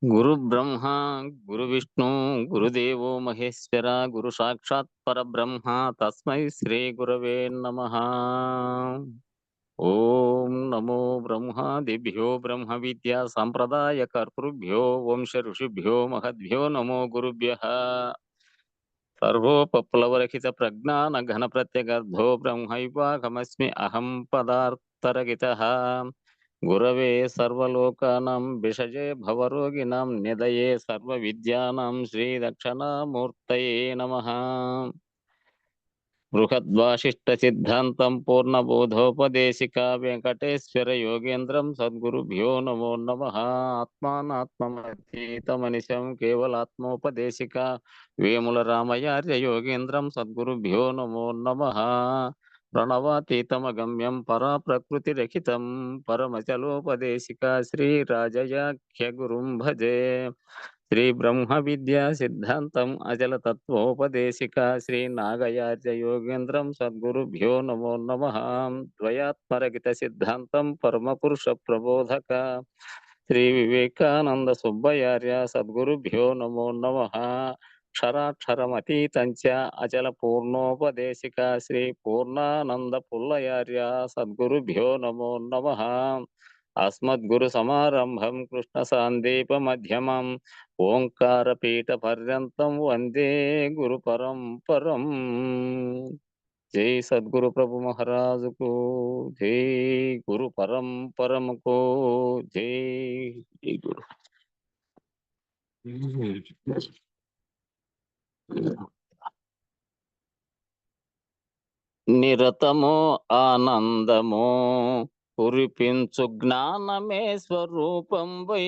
గురు బ్రహ్మ గురు విష్ణు గురుదేవో మహేశ్వర గురు సాక్షాత్ పరబ్రహ్మ తస్మై శ్రీ గురవే నమః. ఓం నమో బ్రహ్మాదిభ్యో బ్రహ్మ విద్యా సంప్రదాయ కర్తృభ్యో వంశ ఋషిభ్యో మహద్భ్యో నమో గురుభ్యః. సర్వోపప్లవరహిత ప్రజ్ఞాన ఘన ప్రత్యగర్భో బ్రహ్మైవాహమస్మి అహం పదార్థరహితః. గురవే సర్వలోకానాం విషజే భవరోగిణాం నిదయే సర్వవిద్యానాం శ్రీదక్షిణామూర్తయే నమః. బృహద్వాసిష్ట సిద్ధాంతం పూర్ణబోధోపదేశిక వెంకటేశ్వర యోగేంద్రం సద్గురుభ్యో నమో నమః. ఆత్మానాత్మతీతమనిశం కేవలాత్మోపదేశిక వేముల రామయార్య యోగేంద్రం సద్గురుభ్యో నమో నమః. ప్రణవాతీతమగమ్యం పరా ప్రకృతి రహితం పరమచలోపదేశిక శ్రీ రాజయాఖ్య గురుం భజే. శ్రీ బ్రహ్మ విద్యా సిద్ధాంతం అచల తత్వోపదేశిక శ్రీ నాగయార్య యోగేంద్రం సద్గురుభ్యో నమో నమః. ద్వయాత్మరహిత సిద్ధాంతం పరమ పురుష ప్రబోధక శ్రీ వివేకానంద సుబ్బయార్య సద్గురుభ్యో నమో నమః. క్షరాక్షరమతీతం చ అచల పూర్ణోపదేశిక శ్రీ పూర్ణానంద పుల్లయార్య సద్గురుభ్యో నమో నమః. అస్మద్గురు సమారంభం కృష్ణ సాందీప మధ్యమం ఓంకార పీఠ పర్యంతం వందే గురు పరంపరం. జై సద్గురు ప్రభు మహారాజుకు జై. గురు పరంపరముకు జై. జై గురు. నిరతమో ఆనందమో కురిపించు జ్ఞానమే స్వరూపం వై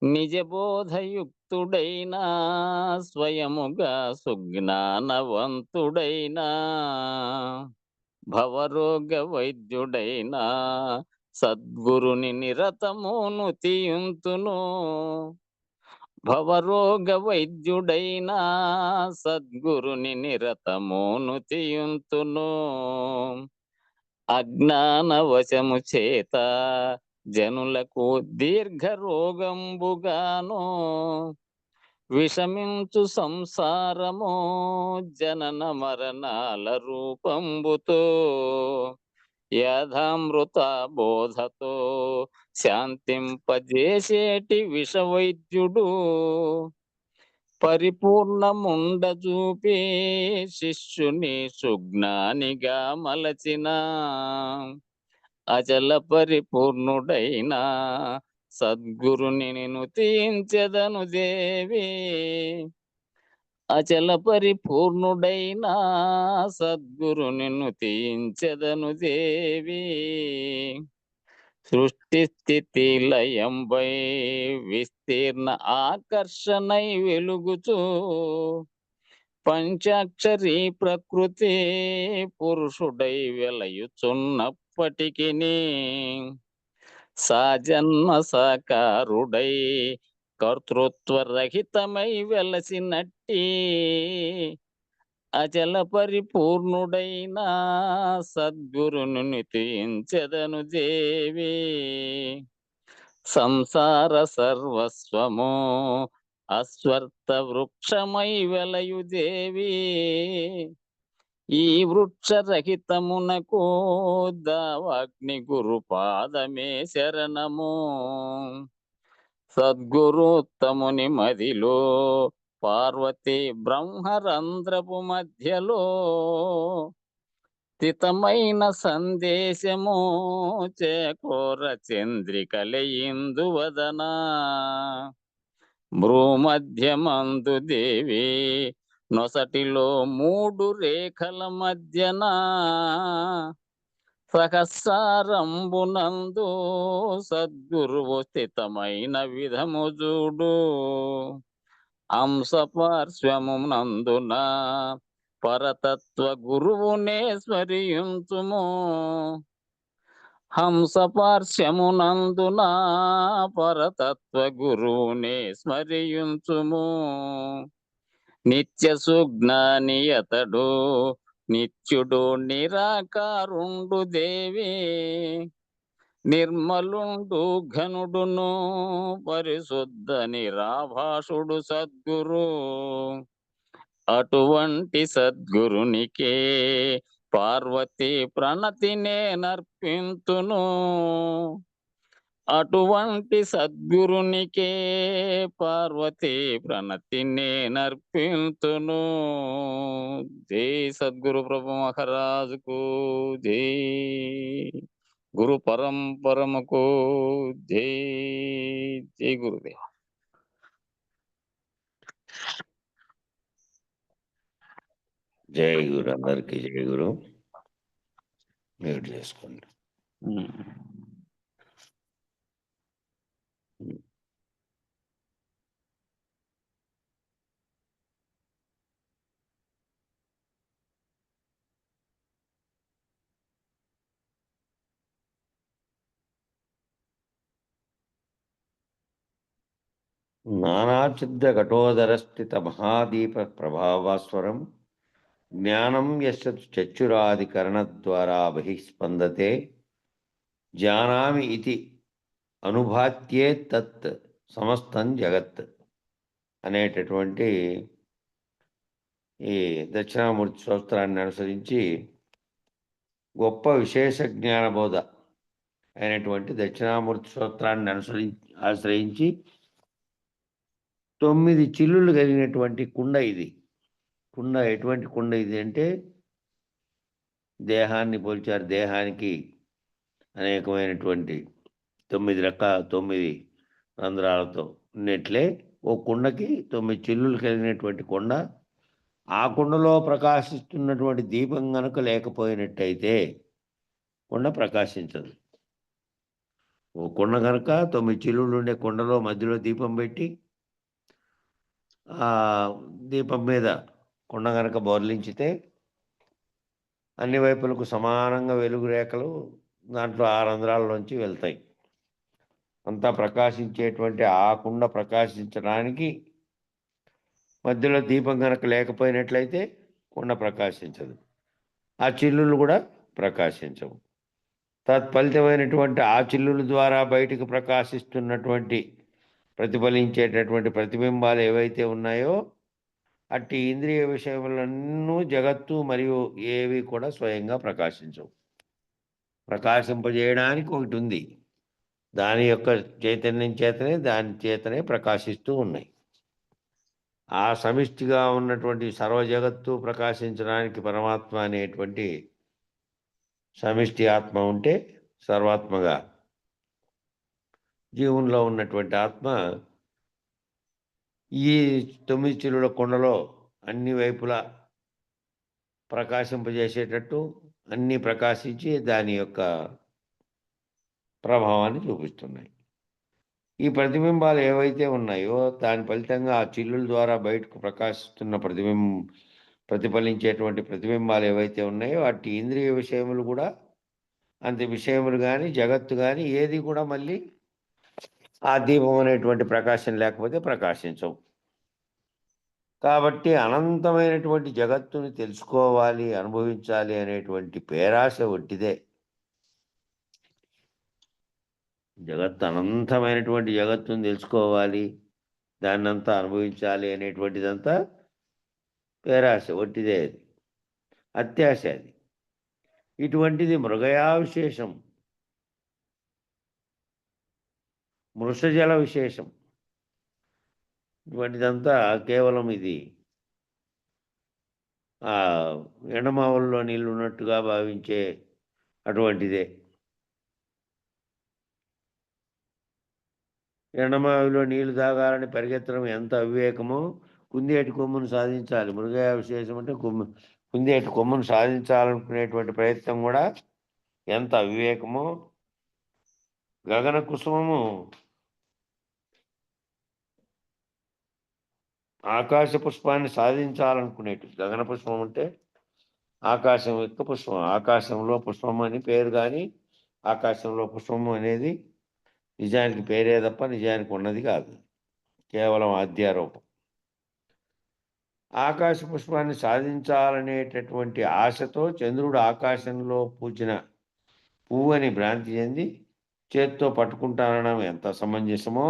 నిజబోధయుక్తుడైనా స్వయముగా సుజ్ఞానవంతుడైనా భవరోగ వైద్యుడైనా సద్గురుని నిరతమును తీయుంతును. భవరోగ వైద్యుడైనా సద్గురుని నిరతమును తీయుంతును. అజ్ఞాన వశము చేత జనులకు దీర్ఘ రోగంబుగాను విషమించు సంసారము జనన మరణాల రూపంబుతో యాథామృత బోధతో శాంతింపజేసేటి విషవైద్యుడు పరిపూర్ణముండజూపి శిష్యుని సుజ్ఞానిగా మలచిన అచల పరిపూర్ణుడైన సద్గురుని నుతించెదను దేవి. అచల పరిపూర్ణుడైన సద్గురుని నుతించెదను దేవి. సృష్టి స్థితి లయంబై విస్తీర్ణ ఆకర్షణై వెలుగుచూ పంచాక్షరీ ప్రకృతి పురుషుడై వెలయుచున్నప్పటికీ సాజన్మ సాకారుడై కర్తృత్వరహితమై వెలసినట్టి అచల పరిపూర్ణుడైన సద్గురుని నితించెదను దేవి. సంసార సర్వస్వము అస్వర్త వృక్షమై వెలయు దేవి. ఈ వృక్షరహితమునకు దావాగ్ని గురు పాదమే శరణము. సద్గురుత్తముని మదిలో పార్వతి బ్రహ్మరంధ్రపు మధ్యలో స్థితమైన సందేశము చేకోర చంద్రికలయిందు వదన. భ్రూమధ్యమందు దేవి నొసటిలో 3 రేఖల మధ్యన సహస్రారంబునందు సద్గురువు స్థితమైన విధము చూడు. అంశపార్శ్వమునందున పరతత్వ గురువునే స్మరించుము. హంసపార్శ్వమునందున పరతత్వ గురువునే స్మరించుము. నిత్య సుజ్ఞాని అతడు నిత్యుడు నిరాకారుండు దేవి. నిర్మలుండు ఘనుడును పరిశుద్ధ నిరాభాషుడు సద్గురు. అటువంటి సద్గురునికే పార్వతీ ప్రణతినే నర్పింతును. అటువంటి సద్గురునికే పార్వతీ ప్రణతినే నర్పింతును. జై సద్గురు ప్రభు మహారాజుకు జై. గురు పరంపరముకు జై. జై గురుదేవ. జై గురు. అందరికీ జై గురు. మ్యూట్ చేసుకోండి. నానాచిద్ర ఘటోదరస్థిత మహాదీప ప్రభావాస్వరం జ్ఞానం యస్య చక్షురాదికరణద్వారా బహిస్పందతే జానామి ఇతి అనుభాత్యే తత్ సమస్తం జగత్ అనేటటువంటి ఈ దక్షిణామూర్తి స్తోత్రాన్ని అనుసరించి గొప్ప విశేష జ్ఞానబోధ అయినటువంటి దక్షిణామూర్తి స్తోత్రాన్ని ఆశ్రయించి 9 చిల్లులు కలిగినటువంటి కుండ ఇది. కుండ ఎటువంటి కుండ ఇది అంటే దేహాన్ని పోల్చారు. దేహానికి అనేకమైనటువంటి 9 రంధ్రాలతో ఉన్నట్లే ఓ కుండకి 9 చిల్లులు కలిగినటువంటి కుండ. ఆ కుండలో ప్రకాశిస్తున్నటువంటి దీపం కనుక లేకపోయినట్టయితే కుండ ప్రకాశించదు. ఓ కుండ కనుక 9 చిల్లులు ఉండే కుండలో మధ్యలో దీపం పెట్టి ఆ దీపం మీద కుండ కనుక బోర్లించితే అన్ని వైపులకు సమానంగా వెలుగు రేఖలు దాంట్లో ఆ రంధ్రాల్లోంచి వెళ్తాయి. అంతా ప్రకాశించేటువంటి ఆ కుండ ప్రకాశించడానికి మధ్యలో దీపం కనుక లేకపోయినట్లయితే కుండ ప్రకాశించదు. ఆ చిల్లులు కూడా ప్రకాశించవు. తత్ఫలితమైనటువంటి ఆ చిల్లుల ద్వారా బయటకు ప్రకాశిస్తున్నటువంటి ప్రతిఫలించేటటువంటి ప్రతిబింబాలు ఏవైతే ఉన్నాయో అట్టి ఇంద్రియ విషయములన్నీ జగత్తు మరియు ఏవి కూడా స్వయంగా ప్రకాశించవు. ప్రకాశింపజేయడానికి ఒకటి ఉంది. దాని యొక్క చైతన్యం చేతనే దాని చేతనే ప్రకాశిస్తూ ఉన్నాయి. ఆ సమిష్టిగా ఉన్నటువంటి సర్వ జగత్తు ప్రకాశించడానికి పరమాత్మ అనేటువంటి సమిష్టి ఆత్మ ఉంటే సర్వాత్మగా జీవుల్లో ఉన్నటువంటి ఆత్మ ఈ 9 చిల్లుల కుండలో అన్ని వైపులా ప్రకాశింపజేసేటట్టు అన్నీ ప్రకాశించి దాని యొక్క ప్రభావాన్ని చూపిస్తున్నాయి. ఈ ప్రతిబింబాలు ఏవైతే ఉన్నాయో దాని ఫలితంగా ఆ చిల్లుల ద్వారా బయటకు ప్రకాశిస్తున్న ప్రతిఫలించేటువంటి ప్రతిబింబాలు ఏవైతే ఉన్నాయో వాటి ఇంద్రియ విషయములు కూడా అంత విషయములు కానీ జగత్తు కానీ ఏది కూడా మళ్ళీ ఆ దీపం అనేటువంటి ప్రకాశం లేకపోతే ప్రకాశించవు. కాబట్టి అనంతమైనటువంటి జగత్తుని తెలుసుకోవాలి, అనుభవించాలి అనేటువంటి పేరాశ ఒట్టిదే. జగత్తు అనంతమైనటువంటి జగత్తుని తెలుసుకోవాలి, దాన్నంతా అనుభవించాలి అనేటువంటిదంతా పేరాశ ఒట్టిదే. అది అత్యాశ. అది ఇటువంటిది మృగయావిశేషం, మృషజల విశేషం. ఇటువంటిదంతా కేవలం ఇది ఆ ఎండమావుల్లో నీళ్ళు ఉన్నట్టుగా భావించే అటువంటిదే. ఎండమావిలో నీళ్లు తాగాలని పరిగెత్తడం ఎంత అవివేకమో కుందేటి కొమ్మును సాధించాలి. మృగయ విశేషం అంటే కుందేటి కొమ్మును సాధించాలనుకునేటువంటి ప్రయత్నం కూడా ఎంత అవివేకమో. గగన కుసుమము ఆకాశ పుష్పాన్ని సాధించాలనుకునేటు. గగన పుష్పం అంటే ఆకాశం యొక్క పుష్పం. ఆకాశంలో పుష్పం అని పేరు, కానీ ఆకాశంలో పుష్పము అనేది నిజానికి పేరే తప్ప నిజానికి ఉన్నది కాదు, కేవలం అధ్యారూపం. ఆకాశ పుష్పాన్ని సాధించాలనేటటువంటి ఆశతో చంద్రుడు ఆకాశంలో పూచిన పువ్వు అని భ్రాంతి చెంది చేత్తో పట్టుకుంటానడం ఎంత సమంజసమో,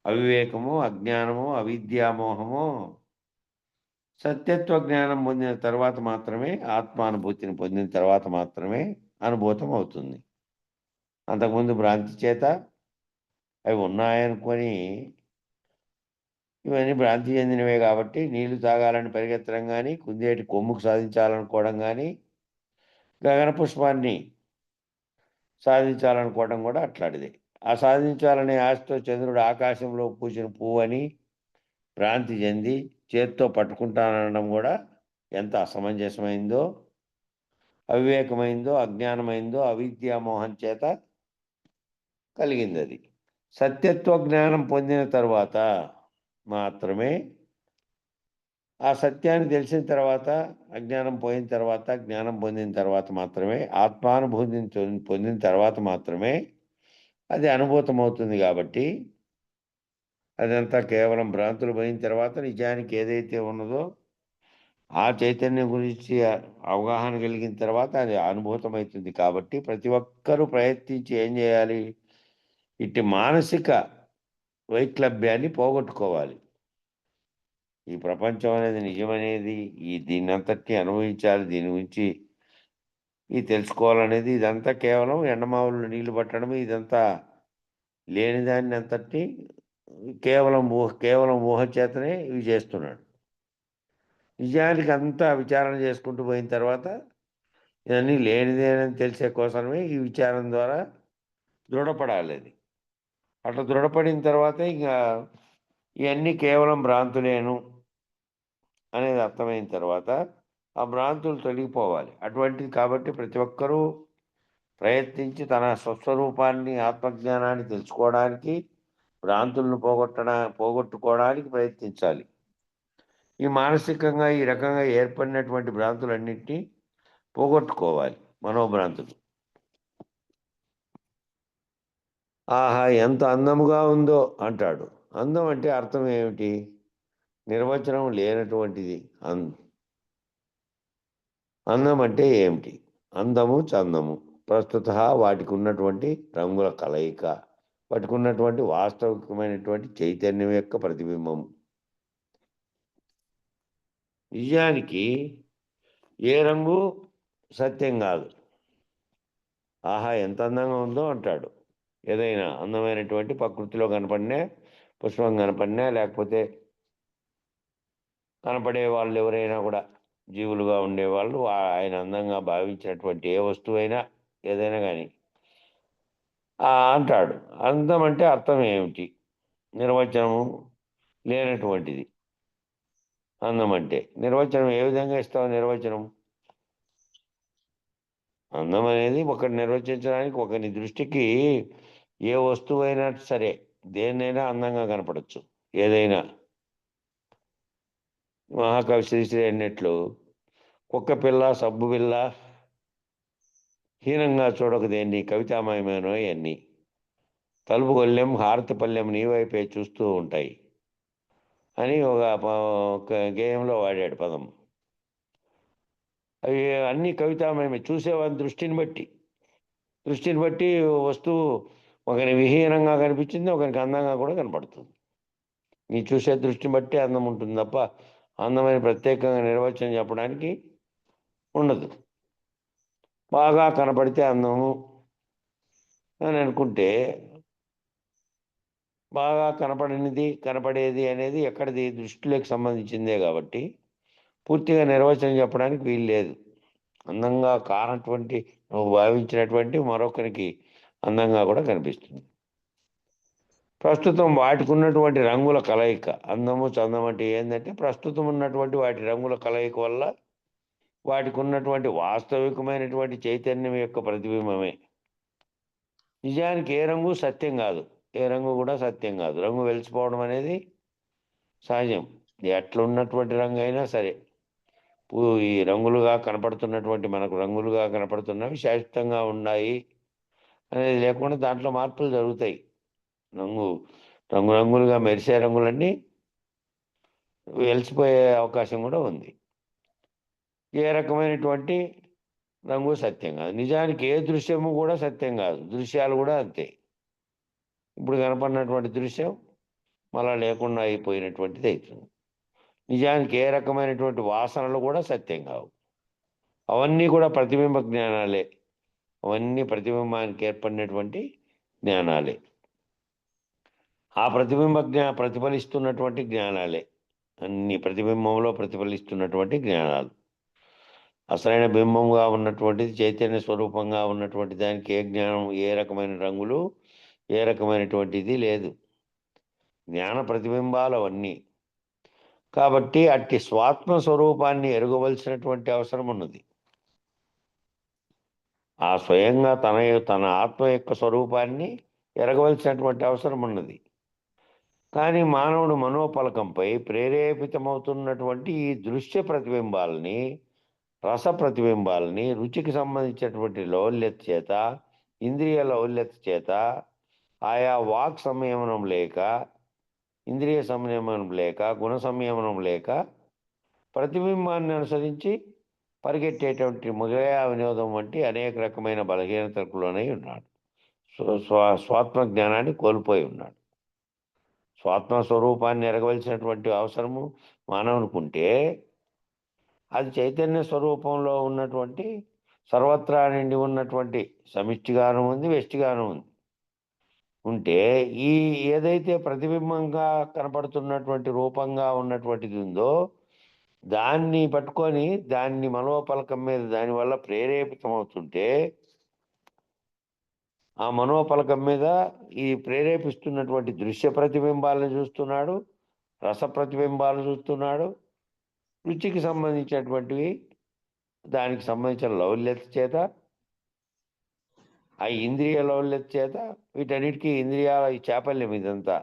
అవివేకము, అజ్ఞానము, అవిద్యామోహము సత్యత్వ జ్ఞానం పొందిన తర్వాత మాత్రమే, ఆత్మానుభూతిని పొందిన తర్వాత మాత్రమే అనుభూతం అవుతుంది. అంతకుముందు భ్రాంతి చేత అవి ఉన్నాయనుకొని, ఇవన్నీ భ్రాంతి చెందినవే కాబట్టి నీళ్లు తాగాలని పరిగెత్తడం కానీ, కుందేటి కొమ్ముకు సాధించాలనుకోవడం కానీ, గగన పుష్పాన్ని సాధించాలనుకోవడం కూడా అట్లాంటిదే. ఆ సాధించాలనే ఆశతో చంద్రుడు ఆకాశంలో పూసిన పువ్వని భ్రాంతి చెంది చేత్తో పట్టుకుంటాననడం కూడా ఎంత అసమంజసమైందో, అవివేకమైందో, అజ్ఞానమైందో, అవిద్యామోహం చేత కలిగిందది. సత్యత్వ జ్ఞానం పొందిన తర్వాత మాత్రమే, ఆ సత్యాన్ని తెలిసిన తర్వాత, అజ్ఞానం పోయిన తర్వాత, జ్ఞానం పొందిన తర్వాత మాత్రమే, ఆత్మానుభూతిని పొందిన తర్వాత మాత్రమే అది అనుభూతమవుతుంది కాబట్టి, అదంతా కేవలం భ్రాంతులు పోయిన తర్వాత నిజానికి ఏదైతే ఉన్నదో ఆ చైతన్యం గురించి అవగాహన కలిగిన తర్వాత అది అనుభూతమవుతుంది కాబట్టి, ప్రతి ఒక్కరూ ప్రయత్నించి ఏం చేయాలి? ఇట్టి మానసిక వైక్లభ్యాన్ని పోగొట్టుకోవాలి. ఈ ప్రపంచం అనేది నిజమనేది, దీన్నంతటిని అనుభవించాలి, దీని గురించి తెలుసుకోవాలనేది, ఇదంతా కేవలం ఎండమావుల్లో నీళ్లు పట్టడం, ఇదంతా లేని దాన్ని అంతటిని కేవలం ఊహ చేతనే ఇవి చేస్తున్నాడు. నిజానికి అంతా విచారణ చేసుకుంటూ పోయిన తర్వాత ఇవన్నీ లేనిదేనని తెలిసే కోసమే ఈ విచారం ద్వారా దృఢపడాలి అది. అట్లా దృఢపడిన తర్వాత ఇంకా ఇవన్నీ కేవలం భ్రాంతులేను అనేది అర్థమైన తర్వాత ఆ భ్రాంతులు తొలగిపోవాలి. అటువంటిది కాబట్టి ప్రతి ఒక్కరూ ప్రయత్నించి తన స్వస్వరూపాన్ని, ఆత్మజ్ఞానాన్ని తెలుసుకోవడానికి, భ్రాంతులను పోగొట్టుకోవడానికి ప్రయత్నించాలి. ఈ మానసికంగా ఈ రకంగా ఏర్పడినటువంటి భ్రాంతులన్నింటినీ పోగొట్టుకోవాలి. మనోభ్రాంతులు. ఆహా ఎంత అందముగా ఉందో అంటాడు. అందం అంటే అర్థం ఏమిటి? నిర్వచనం లేనటువంటిది. అందం అంటే ఏమిటి? అందము, చందము ప్రస్తుత వాటికి ఉన్నటువంటి రంగుల కలయిక, వాటికి ఉన్నటువంటి వాస్తవికమైనటువంటి చైతన్యం యొక్క ప్రతిబింబం. నిజానికి ఏ రంగు సత్యం కాదు. ఆహా ఎంత అందంగా ఉందో అంటాడు. ఏదైనా అందమైనటువంటి ప్రకృతిలో కనపడినా, పుష్పం కనపడినా, లేకపోతే కనపడే వాళ్ళు ఎవరైనా కూడా జీవులుగా ఉండేవాళ్ళు ఆయన అందంగా భావించినటువంటి ఏ వస్తువైనా, ఏదైనా కానీ అంటాడు. అందం అంటే అర్థం ఏమిటి? నిర్వచనము లేనటువంటిది అందం అంటే. నిర్వచనం ఏ విధంగా ఇస్తావు? నిర్వచనం అందం అనేది ఒకటి నిర్వచించడానికి, ఒకరి దృష్టికి ఏ వస్తువైనా సరే, దేన్నైనా అందంగా కనపడచ్చు. ఏదైనా మహాకవి శ్రీశ్రీ అన్నట్లు, కుక్క పిల్ల, సబ్బు పిల్ల హీనంగా చూడక దేన్ని, కవితామయమేనో అన్నీ తలుపు గొల్లెం, హారతి పల్లెం నీ వైపే చూస్తూ ఉంటాయి అని ఒక గేయంలో వాడాడు పదం. అవి అన్నీ కవితామయమే. చూసేవాని దృష్టిని బట్టి వస్తువు ఒకరి విహీనంగా కనిపించింది, ఒకరికి అందంగా కూడా కనపడుతుంది. నీ చూసే దృష్టిని బట్టి అందం ఉంటుంది తప్ప అందమైన ప్రత్యేకంగా నిర్వచనం చెప్పడానికి ఉండదు. బాగా కనపడితే అందము అని అనుకుంటే, బాగా కనపడేది అనేది ఎక్కడిది? దృష్టిలోకి సంబంధించిందే కాబట్టి పూర్తిగా నిర్వచనం చెప్పడానికి వీలు లేదు. అందంగా కానటువంటి నువ్వు భావించినటువంటి మరొకరికి అందంగా కూడా కనిపిస్తుంది. ప్రస్తుతం వాటికి ఉన్నటువంటి రంగుల కలయిక, అందము చందం అంటే ఏంటంటే ప్రస్తుతం ఉన్నటువంటి వాటి రంగుల కలయిక వల్ల వాటికి ఉన్నటువంటి వాస్తవికమైనటువంటి చైతన్యం యొక్క ప్రతిబింబమే. నిజానికి ఏ రంగు సత్యం కాదు, ఏ రంగు కూడా సత్యం కాదు. రంగు వెలిసిపోవడం అనేది సహజం. ఎట్లా ఉన్నటువంటి రంగు అయినా సరే, ఈ రంగులుగా కనపడుతున్నటువంటి, మనకు రంగులుగా కనపడుతున్నవి శాశ్వతంగా ఉన్నాయి అనేది లేకుండా దాంట్లో మార్పులు జరుగుతాయి. రంగులుగా మెరిసే రంగులన్నీ వెలిసిపోయే అవకాశం కూడా ఉంది. ఏ రకమైనటువంటి రంగు సత్యం కాదు. నిజానికి ఏ దృశ్యము కూడా సత్యం కాదు. దృశ్యాలు కూడా అంతే. ఇప్పుడు కనపడినటువంటి దృశ్యం మళ్ళా లేకుండా అయిపోయినటువంటిది అవుతుంది. నిజానికి ఏ రకమైనటువంటి వాసనలు కూడా సత్యం కావు. అవన్నీ కూడా ప్రతిబింబ జ్ఞానాలే. అవన్నీ ప్రతిబింబానికి ఏర్పడినటువంటి జ్ఞానాలే. ఆ ప్రతిఫలిస్తున్నటువంటి జ్ఞానాలే. అన్ని ప్రతిబింబంలో ప్రతిఫలిస్తున్నటువంటి జ్ఞానాలు. అసలైన బింబంగా ఉన్నటువంటిది, చైతన్య స్వరూపంగా ఉన్నటువంటి దానికి ఏ జ్ఞానం, ఏ రకమైన రంగులు, ఏ రకమైనటువంటిది లేదు. జ్ఞాన ప్రతిబింబాలు అవన్నీ. కాబట్టి అట్టి స్వాత్మ స్వరూపాన్ని ఎరుగవలసినటువంటి అవసరం ఉన్నది. ఆ స్వయంగా తన ఆత్మ యొక్క స్వరూపాన్ని ఎరగవలసినటువంటి అవసరం ఉన్నది. కానీ మానవుడు మనోపలకంపై ప్రేరేపితమవుతున్నటువంటి ఈ దృశ్య ప్రతిబింబాలని, రస ప్రతిబింబాలని, రుచికి సంబంధించినటువంటి లౌల్యత చేత, ఇంద్రియ లౌల్యత చేత, ఆయా వాక్ సంయమనం లేక, ఇంద్రియ సంయమనం లేక, గుణ సంయమనం లేక, ప్రతిబింబాన్ని అనుసరించి పరిగెట్టేటువంటి మృగయా వినోదం వంటి అనేక రకమైన బలహీనతలకు లోనై ఉన్నాడు. స్వాత్మ జ్ఞానాన్ని కోల్పోయి ఉన్నాడు. స్వాత్మ స్వరూపాన్ని ఎరగవలసినటువంటి అవసరము మానవునికుంటే, అది చైతన్య స్వరూపంలో ఉన్నటువంటి సర్వత్రా నిండి ఉన్నటువంటి సమిష్టిగాను ఉంది, వ్యష్టిగాను ఉంది. ఉంటే ఈ ఏదైతే ప్రతిబింబంగా కనపడుతున్నటువంటి రూపంగా ఉన్నటువంటిది ఉందో, దాన్ని పట్టుకొని దాన్ని మనోపలకం మీద దానివల్ల ప్రేరేపితమవుతుంటే, ఆ మనోపలకం మీద ఈ ప్రేరేపిస్తున్నటువంటి దృశ్య ప్రతిబింబాలను చూస్తున్నాడు, రస ప్రతిబింబాలను చూస్తున్నాడు, రుచికి సంబంధించినటువంటివి, దానికి సంబంధించిన లౌల్యత చేత, ఆ ఇంద్రియ లౌల్యత చేత, వీటన్నిటికీ ఇంద్రియాల ఈ చాపల్యం ఇదంతా.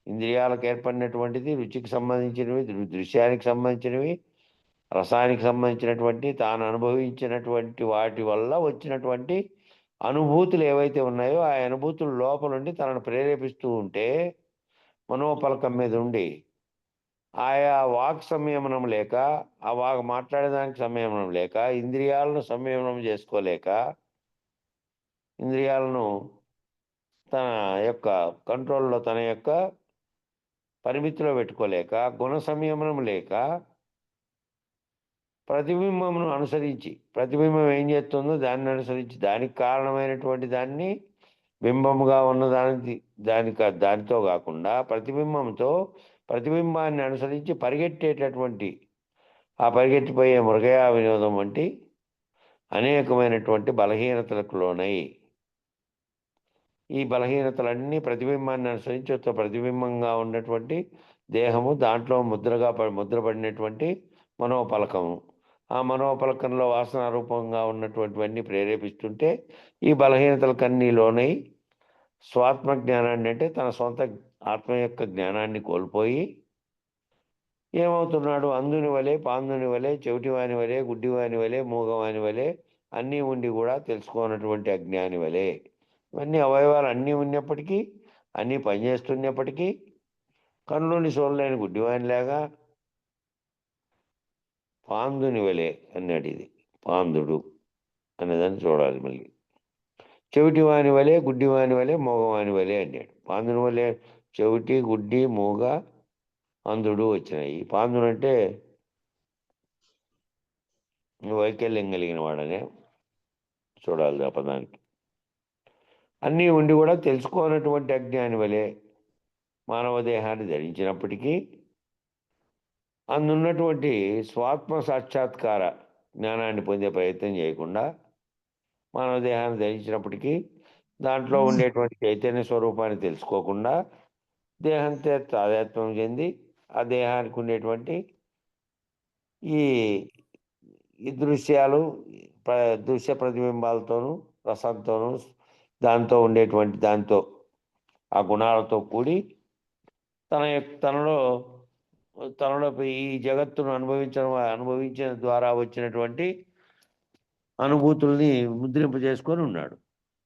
ఇంద్రియాలకు ఏర్పడినటువంటిది, రుచికి సంబంధించినవి, దృశ్యానికి సంబంధించినవి, రసానికి సంబంధించినటువంటి, తాను అనుభవించినటువంటి వాటి వల్ల వచ్చినటువంటి అనుభూతులు ఏవైతే ఉన్నాయో, ఆ అనుభూతుల లోపల నుండి తనను ప్రేరేపిస్తూ ఉంటే, మనోపలకం మీద ఉండి ఆయా వాక్ సంయమనం లేక, ఆ మాట్లాడేదానికి సంయమనం లేక, ఇంద్రియాలను సంయమనం చేసుకోలేక, ఇంద్రియాలను తన యొక్క కంట్రోల్లో, తన యొక్క పరిమితిలో పెట్టుకోలేక, గుణ సంయమనం లేక, ప్రతిబింబమును అనుసరించి, ప్రతిబింబం ఏం చేస్తుందో దాన్ని అనుసరించి, దానికి కారణమైనటువంటి దాన్ని బింబముగా ఉన్న దానితో కాకుండా ప్రతిబింబంతో, ప్రతిబింబాన్ని అనుసరించి పరిగెట్టేటటువంటి, ఆ పరిగెట్టిపోయే మృగయా వినోదం వంటి అనేకమైనటువంటి బలహీనతలకు లోనై, ఈ బలహీనతలన్నీ ప్రతిబింబాన్ని అనుసరించి ప్రతిబింబంగా ఉన్నటువంటి దేహము, దాంట్లో ముద్రపడినటువంటి మనోపలకము, ఆ మనోపలకంలో వాసన రూపంగా ఉన్నటువంటివన్నీ ప్రేరేపిస్తుంటే, ఈ బలహీనతలకన్నీ లోనై స్వాత్మ జ్ఞానాన్ని, అంటే తన సొంత ఆత్మ యొక్క జ్ఞానాన్ని కోల్పోయి ఏమవుతున్నాడు? అందుని వలె, పాందుని వలె, చెవిటివాని వలె, గుడ్డివాని వలె, మూగవాని వలె, అన్నీ ఉండి కూడా తెలుసుకోనటువంటి అజ్ఞాని వలె. ఇవన్నీ అవయవాలు అన్నీ ఉన్నప్పటికీ, అన్నీ పనిచేస్తున్నప్పటికీ, కన్నుని చూడలేని గుడ్డివానిలాగా పాందుని వలె అన్నాడు. ఇది పాందుడు అనేదాన్ని చూడాలి. మళ్ళీ చెవిటివాని వలె, గుడ్డివాని వలె, మూగవాని వలె అన్నాడు. పాందుని వలె చెవిటి, గుడ్డి, మూగ, అంధుడు వచ్చినాయి. పాందుడు అంటే వైకల్యం కలిగిన వాడనే చూడాలి ఆ పదానికి. అన్నీ ఉండి కూడా తెలుసుకోనటువంటి అజ్ఞాని వలె మానవ దేహాన్ని ధరించినప్పటికీ, అందున్నటువంటి స్వాత్మ సాక్షాత్కార జ్ఞానాన్ని పొందే ప్రయత్నం చేయకుండా, మానవ దేహాన్ని ధరించినప్పటికీ దాంట్లో ఉండేటువంటి చైతన్య స్వరూపాన్ని తెలుసుకోకుండా, దేహంతో తాదాత్మ్యం చెంది ఆ దేహానికి ఉండేటువంటి ఈ దృశ్యాలు, దృశ్య ప్రతిబింబాలతోనూ, రసంతోనూ, దాంతో ఆ గుణాలతో కూడి తనలో ఈ జగత్తును అనుభవించిన ద్వారా వచ్చినటువంటి అనుభూతుల్ని ముద్రింపజేసుకొని ఉన్నాడు.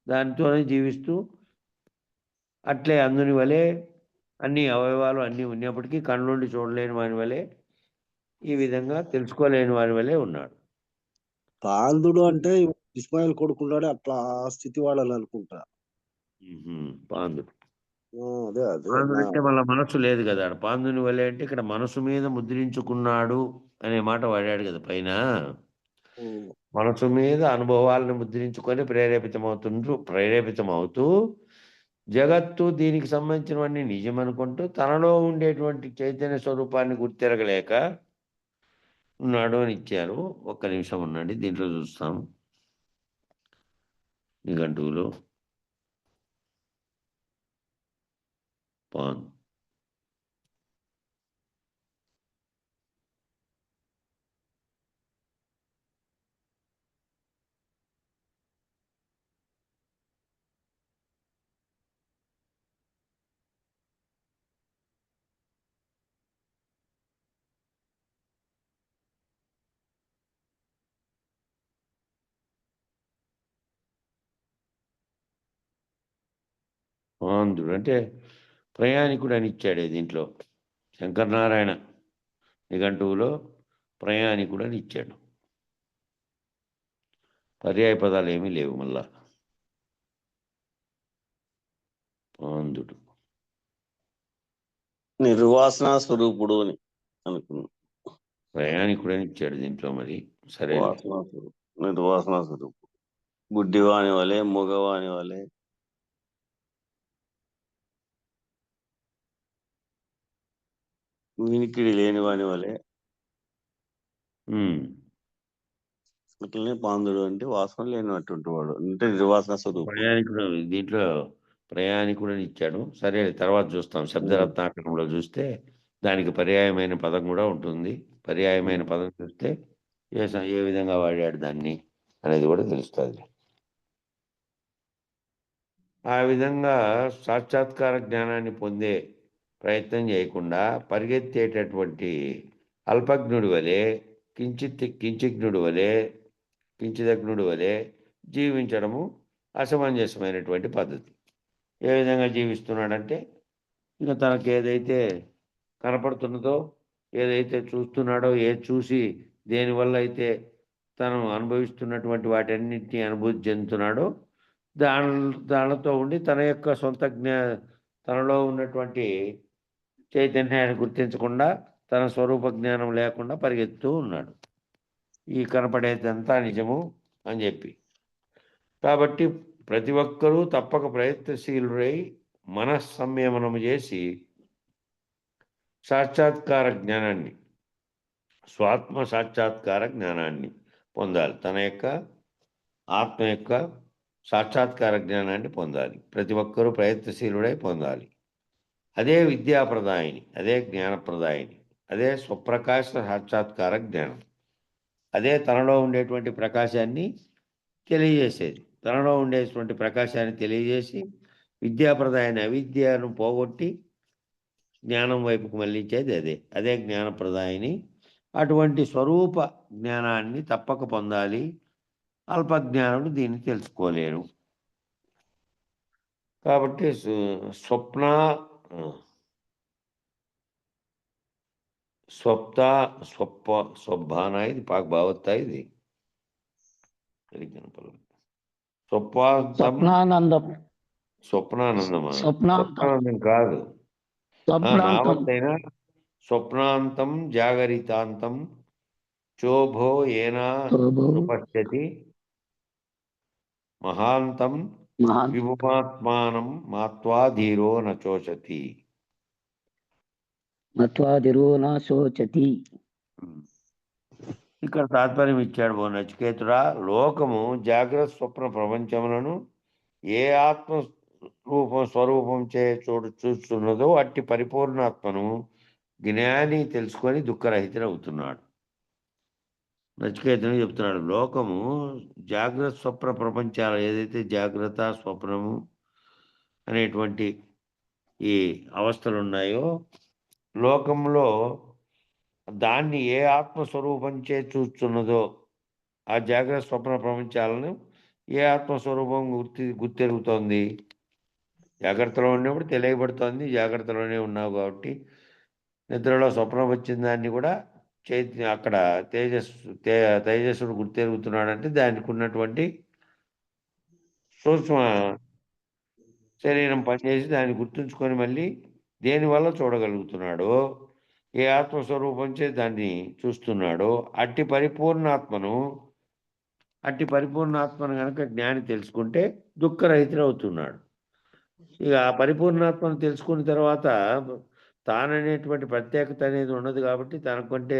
దానితోనే జీవిస్తూ అట్లే అందుని వలె, అన్ని అవయవాలు అన్నీ ఉన్నప్పటికీ కళ్ళుండి చూడలేని వాని వలె, ఈ విధంగా తెలుసుకోలేని వాని వలె ఉన్నాడు. పాందుడు అంటే ఇస్మాయిల్ కొడుకున్నాడు అట్లా ఆ స్థితి వాళ్ళని అనుకుంటా. పాండు అదే అదే పాండు అంటే మళ్ళీ మనసు లేదు కదా. పాండుని వలె అంటే ఇక్కడ మనసు మీద ముద్రించుకున్నాడు అనే మాట వాడాడు కదా పైన. మనసు మీద అనుభవాలను ముద్రించుకొని ప్రేరేపితమవుతూ జగత్తు దీనికి సంబంధించినవన్నీ నిజం అనుకుంటూ తనలో ఉండేటువంటి చైతన్య స్వరూపాన్ని గుర్తిరగలేక ఉన్నాడు అని ఇచ్చారు. ఒక్క నిమిషం ఉండండి, దీంట్లో చూస్తాం. నిఘంటువులో పాన్ పాందుడు అంటే ప్రయాణికుడు అని ఇచ్చాడు దీంట్లో. శంకరనారాయణ నిఘంటువులో ప్రయాణికుడు అని ఇచ్చాడు. పర్యాయ పదాలు ఏమీ లేవు మళ్ళా. పాందుడు నిర్వాసన స్వరూపుడు అని అనుకున్నాను. ప్రయాణికుడు అని ఇచ్చాడు దీంట్లో. మరి సరే, నిర్వాసన స్వరూపుడు, గుడ్డివాని వలె, మూగవాని వలె, వినికిడి లేని వాని వలె. అట్లనే పాందుడు అంటే వాసన లేనటువంటి వాడు, అంటే నిర్వాసన స్వరూపుడు. ప్రయాణికుడు దీంట్లో ప్రయాణికుడు అని ఇచ్చాడు. సరే, తర్వాత చూస్తాం. శబ్దరత్నాకరంలో చూస్తే దానికి పర్యాయమైన పదం కూడా ఉంటుంది. పర్యాయమైన పదం చూస్తే ఏ విధంగా వాడాడు దాన్ని అనేది కూడా తెలుస్తుంది. ఆ విధంగా సాక్షాత్కార జ్ఞానాన్ని పొందే ప్రయత్నం చేయకుండా పరిగెత్తేటటువంటి అల్పజ్ఞుడి వలె, కించిజ్ఞుడి వలె, కించిదగ్నుడి వలె జీవించడము అసమంజసమైనటువంటి పద్ధతి. ఏ విధంగా జీవిస్తున్నాడంటే, ఇంకా తనకు ఏదైతే కనపడుతున్నదో, ఏదైతే చూస్తున్నాడో, ఏది చూసి దేనివల్ల అయితే తను అనుభవిస్తున్నటువంటి వాటన్నింటినీ అనుభూతి చెందుతున్నాడో దానితో ఉండి తన యొక్క సొంత తనలో ఉన్నటువంటి చైతన్యాన్ని గుర్తించకుండా, తన స్వరూప జ్ఞానం లేకుండా పరిగెత్తూ ఉన్నాడు. ఈ కనపడేదంతా నిజము అని చెప్పి. కాబట్టి ప్రతి ఒక్కరూ తప్పక ప్రయత్నశీలుడై మనస్సంయమనము చేసి సాక్షాత్కార జ్ఞానాన్ని, స్వాత్మ సాక్షాత్కార జ్ఞానాన్ని పొందాలి. తన యొక్క ఆత్మ యొక్క సాక్షాత్కార జ్ఞానాన్ని పొందాలి. ప్రతి ఒక్కరూ ప్రయత్నశీలుడై పొందాలి. అదే విద్యాప్రదాయిని, అదే జ్ఞానప్రదాయిని, అదే స్వప్రకాశ సాక్షాత్కార జ్ఞానం. అదే తనలో ఉండేటువంటి ప్రకాశాన్ని తెలియజేసేది. తనలో ఉండేటువంటి ప్రకాశాన్ని తెలియజేసి విద్యాప్రదాయాన్ని, అవిద్యను పోగొట్టి జ్ఞానం వైపుకు మళ్ళించేది అదే జ్ఞానప్రదాయిని. అటువంటి స్వరూప జ్ఞానాన్ని తప్పక పొందాలి. అల్పజ్ఞానుడు దీన్ని తెలుసుకోలేరు. కాబట్టి స్వప్న ఇది పాక బావత్తా ఇది స్వప్నానందం కాదు, నావత్తైనా స్వప్నాంతం జాగరితాంతం చోభో ఏనా పశ్యతి మహాంతం విభుమాత్మానం మాత్వా ధీరో నచోచతి. ఇక్కడ తాత్పర్యం ఇచ్చాడు ఓ నచికేతుడా, లోకము జాగ్రత్త స్వప్న ప్రపంచములను ఏ ఆత్మ స్వరూపం చూస్తున్నదో అట్టి పరిపూర్ణాత్మను జ్ఞాని తెలుసుకొని దుఃఖరహితుడవుతున్నాడు. నచికేతుని చెప్తున్నాడు, లోకము జాగ్రత్త స్వప్న ప్రపంచాలు, ఏదైతే జాగ్రత్త స్వప్నము అనేటువంటి ఈ అవస్థలు ఉన్నాయో, లోకంలో దాన్ని ఏ ఆత్మస్వరూపంచే చూస్తున్నదో, ఆ జాగ్రత్త స్వప్న ప్రపంచాలను ఏ ఆత్మస్వరూపం గుర్తెరుగుతోంది? జాగ్రత్తలో ఉన్నప్పుడు తెలియబడుతోంది, జాగ్రత్తలోనే ఉన్నావు కాబట్టి. నిద్రలో స్వప్నం వచ్చిన దాన్ని కూడా అక్కడ తేజస్సుడు గుర్తెరుగుతున్నాడంటే దానికి ఉన్నటువంటి సూక్ష్మ శరీరం పనిచేసి దాన్ని గుర్తుంచుకొని మళ్ళీ దేనివల్ల చూడగలుగుతున్నాడో, ఏ ఆత్మస్వరూపంచే దాన్ని చూస్తున్నాడో అట్టి పరిపూర్ణాత్మను కనుక జ్ఞాని తెలుసుకుంటే దుఃఖరహితుడవుతున్నాడు. ఇక ఆ పరిపూర్ణాత్మను తెలుసుకున్న తర్వాత తాననేటువంటి ప్రత్యేకత అనేది ఉండదు కాబట్టి, తనకంటే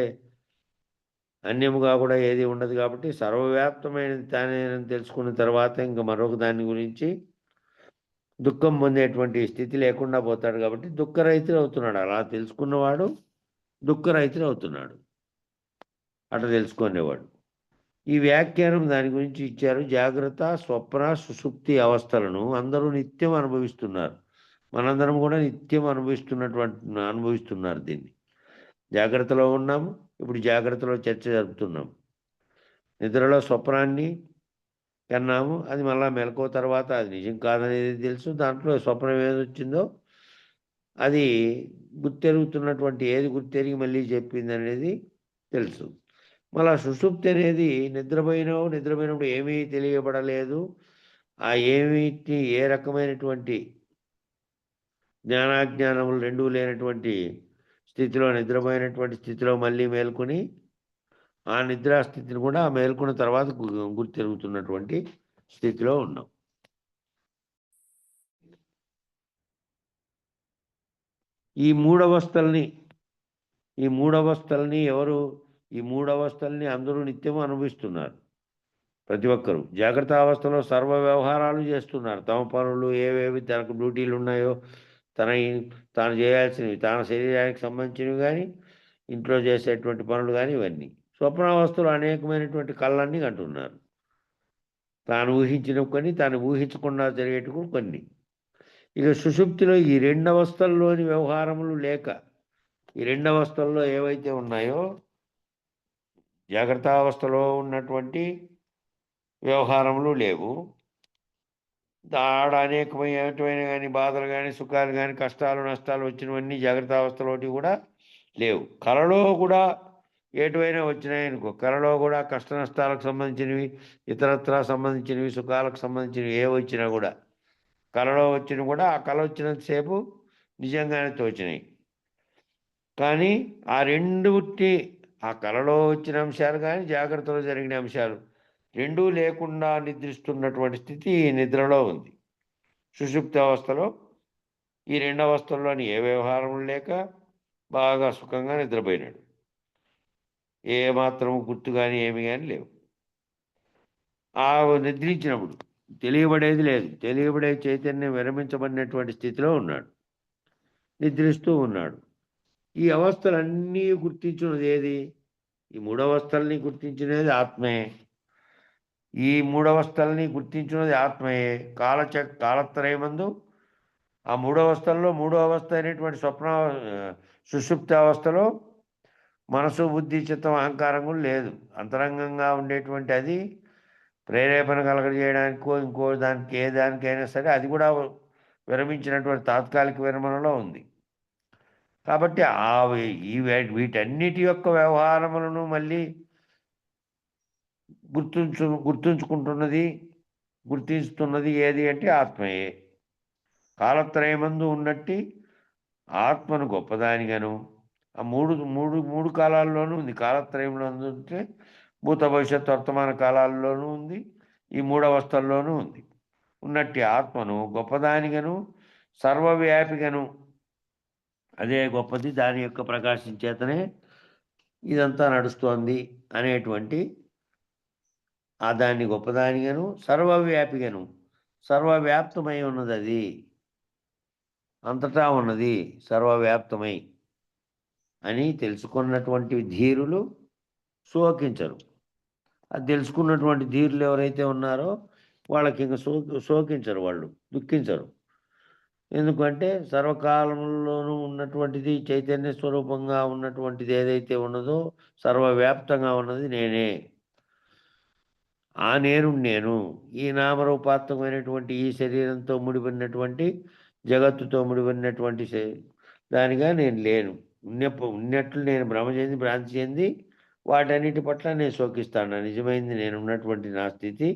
అన్యముగా కూడా ఏది ఉండదు కాబట్టి, సర్వవ్యాప్తమైనది తానేనని తెలుసుకున్న తర్వాత ఇంకా మరొక దాని గురించి దుఃఖం పొందేటువంటి స్థితి లేకుండా పోతాడు కాబట్టి దుఃఖరహితుడు అవుతున్నాడు. అలా తెలుసుకున్నవాడు దుఃఖరహితుడు అవుతున్నాడు, అట్లా తెలుసుకునేవాడు. ఈ వ్యాఖ్యానం దాని గురించి ఇచ్చారు. జాగ్రత్త, స్వప్న, సుషుప్తి అవస్థలను అందరూ నిత్యం అనుభవిస్తున్నారు. మనందరం కూడా నిత్యం అనుభవిస్తున్నారు దీన్ని. జాగ్రత్తలో ఉన్నాము, ఇప్పుడు జాగ్రత్తలో చర్చ జరుపుతున్నాం. నిద్రలో స్వప్నాన్ని కన్నాము, అది మళ్ళీ మెలకువ తర్వాత అది నిజం కాదనేది తెలుసు. దాంట్లో స్వప్నం ఏది వచ్చిందో అది గుర్తెరుగుతున్నటువంటి ఏది గుర్తెరిగి మళ్ళీ చెప్పింది అనేది తెలుసు. మళ్ళా సుషుప్తి అనేది నిద్రపోయినప్పుడు ఏమీ తెలియబడలేదు. ఆ ఏమిటి ఏ రకమైనటువంటి జ్ఞానాజ్ఞానములు రెండూ లేనటువంటి స్థితిలో, నిద్రపోయినటువంటి స్థితిలో మళ్ళీ మేల్కొని ఆ నిద్రాస్థితిని కూడా ఆ మేల్కొన్న తర్వాత గుర్తెరుగుతున్నటువంటి స్థితిలో ఉన్నాం. ఈ మూడవస్థల్ని అందరూ నిత్యం అనుభవిస్తున్నారు. ప్రతి ఒక్కరూ జాగ్రత్త అవస్థలో సర్వ వ్యవహారాలు చేస్తున్నారు. తమ పనులు ఏవేవి తనకు డ్యూటీలు ఉన్నాయో, తాను చేయాల్సినవి, తన శరీరానికి సంబంధించినవి కానీ, ఇంట్లో చేసేటువంటి పనులు కానీ ఇవన్నీ. స్వప్నావస్థలో అనేకమైనటువంటి కళ్ళన్నీ కంటున్నారు. తాను ఊహించినవి కొన్ని, తాను ఊహించకుండా జరిగేటివి కొన్ని. ఇక సుషుప్తిలో ఈ రెండవస్థల్లోని వ్యవహారములు లేక, ఈ రెండవస్థల్లో ఏవైతే ఉన్నాయో, జాగ్రత్త అవస్థలో ఉన్నటువంటి వ్యవహారములు లేవు. ఆడ అనేకమైనటువంటి కానీ బాధలు కానీ, సుఖాలు కానీ, కష్టాలు నష్టాలు వచ్చినవన్నీ జాగ్రత్త అవస్థలోటి కూడా లేవు. కళలో కూడా ఏటువైనా వచ్చినాయనుకో, కళలో కూడా కష్ట నష్టాలకు సంబంధించినవి, ఇతరత్రా సంబంధించినవి, సుఖాలకు సంబంధించినవి ఏ వచ్చినా కూడా, కళలో వచ్చినవి కూడా ఆ కళ వచ్చినంతసేపు నిజంగానే తోచినాయి. కానీ ఆ రెండుటి, ఆ కళలో వచ్చిన అంశాలు కానీ జాగ్రత్తలో జరిగిన అంశాలు రెండూ లేకుండా నిద్రిస్తున్నటువంటి స్థితి నిద్రలో ఉంది. సుషుప్తి అవస్థలో ఈ రెండు అవస్థల్లోని ఏ వ్యవహారం లేక బాగా సుఖంగా నిద్రపోయినాడు. ఏ మాత్రము గుర్తు కానీ ఏమి కానీ లేవు. ఆ నిద్రించినప్పుడు తెలియబడేది లేదు, తెలియబడే చైతన్యం విరమించబడినటువంటి స్థితిలో ఉన్నాడు, నిద్రిస్తూ ఉన్నాడు. ఈ అవస్థలన్నీ గుర్తించినది ఏది? ఈ మూడవస్థల్ని గుర్తించినది ఆత్మే. ఈ మూడవస్థల్ని గుర్తించినది ఆత్మయే. కాలత్రయమందు ఆ మూడవస్థల్లో మూడో అవస్థ అయినటువంటి సుషుప్తి అవస్థలో మనసు, బుద్ధి, చిత్తం, అహంకారం కూడా లేదు. అంతరంగంగా ఉండేటువంటి అది ప్రేరేపణ కలగజేయడానికో ఇంకో దానికి ఏ దానికైనా సరే అది కూడా విరమించినటువంటి తాత్కాలిక విరమణలో ఉంది. కాబట్టి వీటన్నిటి యొక్క వ్యవహారములను మళ్ళీ గుర్తిస్తున్నది ఏది అంటే ఆత్మయే. కాలత్రయమందు ఉన్నట్టి ఆత్మను గొప్పదానిగాను ఆ మూడు కాలాల్లోనూ ఉంది. కాలత్రయంలో ఉంటే భూత, భవిష్యత్, వర్తమాన కాలాల్లోనూ ఉంది, ఈ మూడవస్థల్లోనూ ఉంది. ఉన్నట్టి ఆత్మను గొప్పదానిగాను సర్వవ్యాపిగాను, అదే గొప్పది, దాని యొక్క ప్రకాశించేతనే ఇదంతా నడుస్తోంది అనేటువంటి దాన్ని గొప్పదానిగాను సర్వవ్యాపిగాను, సర్వవ్యాప్తమై ఉన్నది, అది అంతటా ఉన్నది, సర్వవ్యాప్తమై అని తెలుసుకున్నటువంటి ధీరులు శోకించరు. అది తెలుసుకున్నటువంటి ధీరులు ఎవరైతే ఉన్నారో వాళ్ళకి ఇంకా శోకించరు, వాళ్ళు దుఃఖించరు. ఎందుకంటే సర్వకాలంలోనూ ఉన్నటువంటిది, చైతన్య స్వరూపంగా ఉన్నటువంటిది ఏదైతే ఉన్నదో సర్వవ్యాప్తంగా ఉన్నది నేనే. ఆ నేను ఈ నామరూపాత్మకమైనటువంటి ఈ శరీరంతో ముడిపడినటువంటి, జగత్తుతో ముడిపడినటువంటి దానిగా నేను లేను. ఉన్నట్లు నేను భ్రమ చెంది భ్రాంతి చెంది వాటన్నిటి పట్ల నేను శోకిస్తాను. నిజమైంది నేను ఉన్నటువంటి నా స్థితి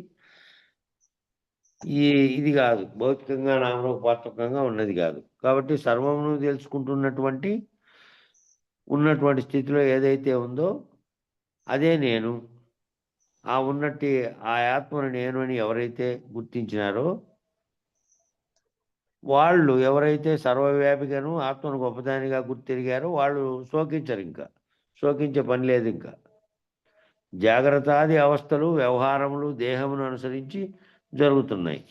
ఇది కాదు, భౌతికంగా నామరూపాత్మకంగా ఉన్నది కాదు. కాబట్టి సర్వమును తెలుసుకుంటున్నటువంటి ఉన్నటువంటి స్థితిలో ఏదైతే ఉందో అదే నేను. ఆ ఉన్నట్టి ఆ ఆత్మను నేను అని ఎవరైతే గుర్తించినారో వాళ్ళు, ఎవరైతే సర్వవ్యాపిగాను ఆత్మను గొప్పదానిగా గుర్తిరిగారో వాళ్ళు శోకించరు. ఇంకా శోకించే పని లేదు. ఇంకా జాగ్రత్తాది అవస్థలు వ్యవహారములు దేహమును అనుసరించి జరుగుతున్నాయి.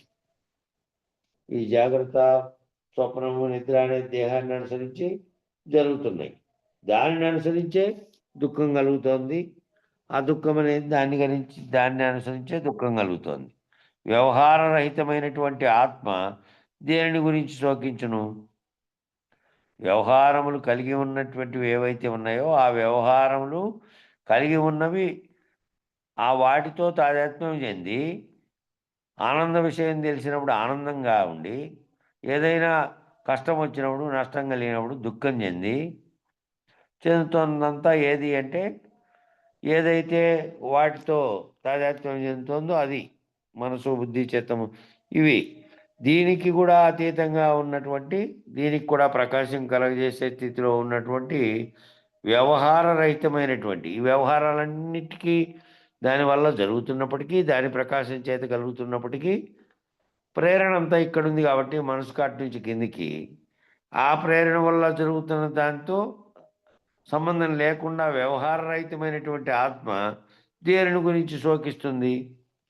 ఈ జాగ్రత్త, స్వప్నము, నిద్ర అనే దేహాన్ని అనుసరించి జరుగుతున్నాయి. దానిని అనుసరించే దుఃఖం కలుగుతోంది. ఆ దుఃఖం అనేది దాన్ని అనుసరించే దుఃఖం కలుగుతోంది. వ్యవహారరహితమైనటువంటి ఆత్మ దేనిని గురించి శోకించును? వ్యవహారములు కలిగి ఉన్నటువంటివి ఏవైతే ఉన్నాయో ఆ వ్యవహారములు కలిగి ఉన్నవి ఆ వాటితో తాదాత్మ్యం చెంది ఆనంద విషయం తెలిసినప్పుడు ఆనందంగా ఉండి, ఏదైనా కష్టం వచ్చినప్పుడు, నష్టం కలిగినప్పుడు దుఃఖం చెందుతున్నంతా ఏది అంటే ఏదైతే వాటితో తాదాత్మ్యం చెందుతుందో అది మనసు, బుద్ధి, చిత్తము ఇవి. దీనికి కూడా అతీతంగా ఉన్నటువంటి, దీనికి కూడా ప్రకాశం కలగజేసే స్థితిలో ఉన్నటువంటి వ్యవహారరహితమైనటువంటి ఈ వ్యవహారాలన్నిటికీ దానివల్ల జరుగుతున్నప్పటికీ, దాని ప్రకాశం చేత కలుగుతున్నప్పటికీ ప్రేరణ అంతా ఇక్కడ ఉంది. కాబట్టి మనసు కాటి నుంచి కిందికి ఆ ప్రేరణ వల్ల జరుగుతున్న దాంతో సంబంధం లేకుండా వ్యవహారరహితమైనటువంటి ఆత్మ దేనిని గురించి శోకిస్తుంది?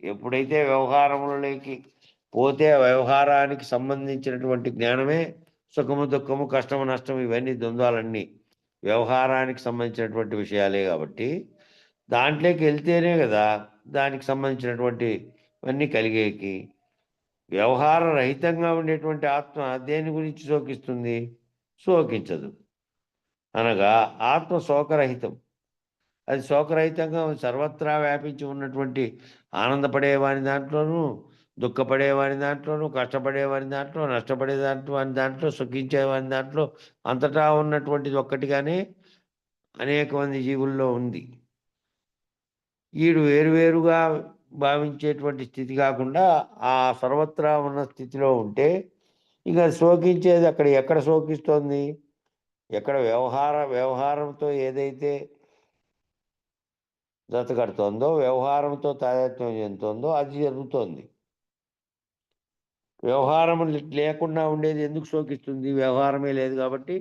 ఎప్పుడైతే వ్యవహారములలోకి పోతే ఆ వ్యవహారానికి సంబంధించినటువంటి జ్ఞానమే సుఖము, దుఃఖము, కష్టము, నష్టము ఇవన్నీ ద్వంద్వాలన్నీ వ్యవహారానికి సంబంధించినటువంటి విషయాలే. కాబట్టి దాంట్లోకి వెళ్తేనే కదా దానికి సంబంధించినటువంటి ఇవన్నీ కలిగేకి. వ్యవహార రహితంగా ఉండేటువంటి ఆత్మ దేని గురించి శోకిస్తుంది? శోకించదు. అనగా ఆత్మ శోకరహితం. అది శోకరహితంగా సర్వత్రా వ్యాపించి ఉన్నటువంటి ఆనందపడేవాని దాంట్లోనూ, దుఃఖపడేవాని దాంట్లోనూ, కష్టపడేవాని దాంట్లో, నష్టపడే దాంట్లో, సుఖించేవాని దాంట్లో అంతటా ఉన్నటువంటిది ఒక్కటిగానే అనేక మంది జీవుల్లో ఉంది. ఈడు వేరువేరుగా భావించేటువంటి స్థితి కాకుండా ఆ సర్వత్రా ఉన్న స్థితిలో ఉంటే ఇక శోకించేది ఎక్కడ శోకిస్తోంది? ఎక్కడ వ్యవహారంతో ఏదైతే జత కడుతోందో, వ్యవహారంతో తాదాత్మ్యం చెందుతోందో అది జరుగుతోంది. వ్యవహారం లేకుండా ఉండేది ఎందుకు శోకిస్తుంది? వ్యవహారమే లేదు కాబట్టి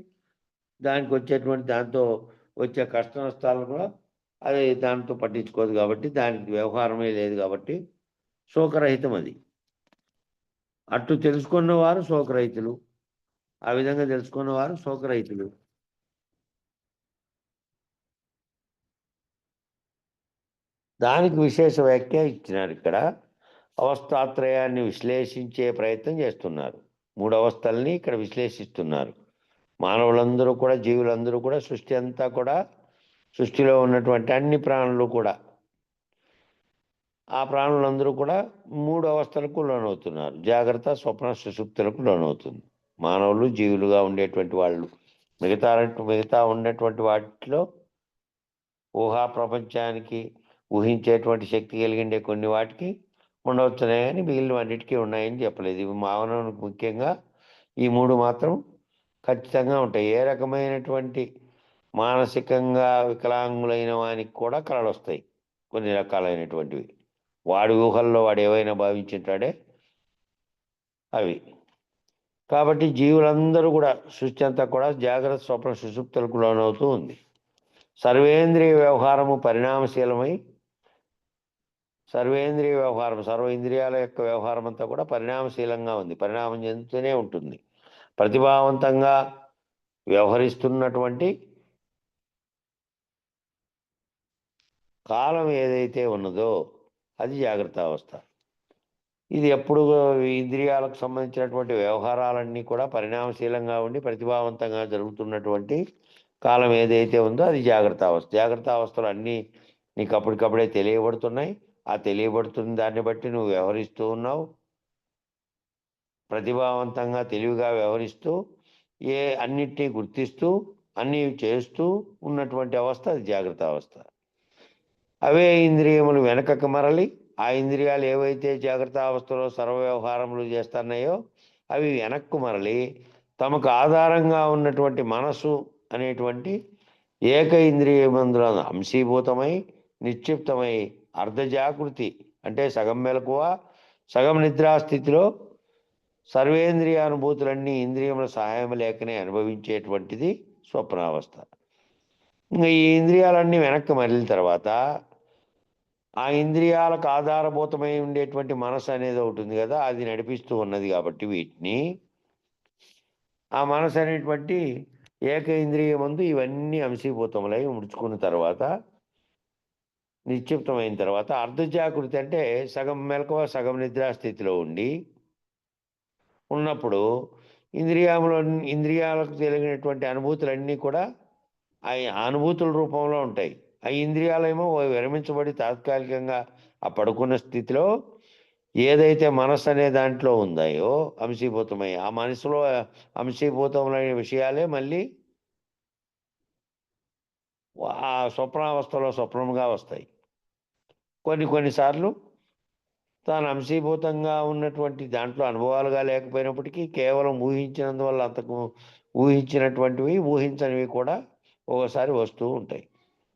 దానికి వచ్చేటువంటి దాంతో వచ్చే కష్ట నష్టాలను కూడా అది దాంతో పట్టించుకోదు. కాబట్టి దానికి వ్యవహారమే లేదు కాబట్టి శోకరహితం అది. అటు తెలుసుకున్నవారు శోకరహితులు, ఆ విధంగా తెలుసుకున్నవారు శోకరహితులు. దానికి విశేష వ్యాఖ్య ఇచ్చినారు. ఇక్కడ అవస్థాత్రయాన్ని విశ్లేషించే ప్రయత్నం చేస్తున్నారు. 3 అవస్థల్ని ఇక్కడ విశ్లేషిస్తున్నారు. మానవులందరూ కూడా, జీవులందరూ కూడా, సృష్టి అంతా కూడా, సృష్టిలో ఉన్నటువంటి అన్ని ప్రాణులు కూడా, ఆ ప్రాణులందరూ కూడా 3 అవస్థలకు లోనవుతున్నారు. జాగ్రత్త, స్వప్న, సుషుప్తులకు లోనవుతుంది. మానవులు, జీవులుగా ఉండేటువంటి వాళ్ళు మిగతా ఉన్నటువంటి వాటిలో ఊహా ప్రపంచానికి ఊహించేటువంటి శక్తి కలిగిండే కొన్ని వాటికి ఉండవచ్చున్నాయి, కానీ మిగిలిన అన్నిటికీ ఉన్నాయని చెప్పలేదు. ఇవి మానవునికి ముఖ్యంగా ఈ 3 మాత్రం ఖచ్చితంగా ఉంటాయి. ఏ రకమైనటువంటి మానసికంగా వికలాంగులైన వానికి కూడా కళలు వస్తాయి, కొన్ని రకాలైనటువంటివి. వాడి ఊహల్లో వాడు ఏవైనా భావించుంటాడే అవి. కాబట్టి జీవులందరూ కూడా, సృష్టి అంతా కూడా జాగ్రత్త, స్వప్న, సుషుప్తులకు లోనవుతూ ఉంది. సర్వేంద్రియ వ్యవహారము పరిణామశీలమై, సర్వ ఇంద్రియాల యొక్క వ్యవహారం అంతా కూడా పరిణామశీలంగా ఉంది, పరిణామం చెందుతూనే ఉంటుంది. ప్రతిభావంతంగా వ్యవహరిస్తున్నటువంటి కాలం ఏదైతే ఉన్నదో అది జాగ్రత్త అవస్థ. ఇది ఎప్పుడు ఇంద్రియాలకు సంబంధించినటువంటి వ్యవహారాలన్నీ కూడా పరిణామశీలంగా ఉండి ప్రతిభావంతంగా జరుగుతున్నటువంటి కాలం ఏదైతే ఉందో అది జాగ్రత్త అవస్థ. జాగ్రత్త అవస్థలు అన్నీ నీకు అప్పటికప్పుడే తెలియబడుతున్నాయి. ఆ తెలియబడుతున్న దాన్ని బట్టి నువ్వు వ్యవహరిస్తూ ఉన్నావు. ప్రతిభావంతంగా తెలివిగా వ్యవహరిస్తూ అన్నిటినీ గుర్తిస్తూ అన్నీ చేస్తూ ఉన్నటువంటి అవస్థ అది జాగ్రత్త అవస్థ. అవే ఇంద్రియములు వెనకకు మరలి ఆ ఇంద్రియాలు ఏవైతే జాగ్రత్త అవస్థలో సర్వ వ్యవహారములు చేస్తున్నాయో అవి వెనక్కు మరలి తమకు ఆధారంగా ఉన్నటువంటి మనసు అనేటువంటి ఏక ఇంద్రియమందుల అంశీభూతమై నిక్షిప్తమై అర్ధజాగృతి అంటే సగం మెలకువ సగం నిద్రాస్థితిలో సర్వేంద్రియానుభూతులన్నీ ఇంద్రియముల సహాయం లేకనే అనుభవించేటువంటిది స్వప్నావస్థ. ఇంకా ఈ ఇంద్రియాలన్నీ వెనక్కి మరలిన తర్వాత ఆ ఇంద్రియాలకు ఆధారభూతమై ఉండేటువంటి మనసు అనేది ఒకటి ఉంది కదా, అది నడిపిస్తూ ఉన్నది కాబట్టి వీటిని ఆ మనసు అనేటువంటి ఏక ఇంద్రియమందు ఇవన్నీ అంశీభూతములై ముడుచుకున్న తర్వాత నిక్షిప్తమైన తర్వాత అర్ధజాగృతి అంటే సగం మెలకువ సగం నిద్రాస్థితిలో ఉన్నప్పుడు ఇంద్రియాలకు తెలిగినటువంటి అనుభూతులన్నీ కూడా ఆ అనుభూతుల రూపంలో ఉంటాయి. ఆ ఇంద్రియాలేమో విరమించబడి తాత్కాలికంగా ఆ పడుకున్న స్థితిలో ఏదైతే మనస్సు అనే దాంట్లో ఉందాయో అంశీభూతమై ఆ మనసులో అంశీభూతములైన విషయాలే మళ్ళీ ఆ స్వప్నావస్థలో స్వప్నముగా వస్తాయి. కొన్నిసార్లు తాను అంశీభూతంగా ఉన్నటువంటి దాంట్లో అనుభవాలుగా లేకపోయినప్పటికీ కేవలం ఊహించినందువల్ల అంతకు ఊహించినటువంటివి ఊహించనివి కూడా ఒకసారి వస్తూ ఉంటాయి.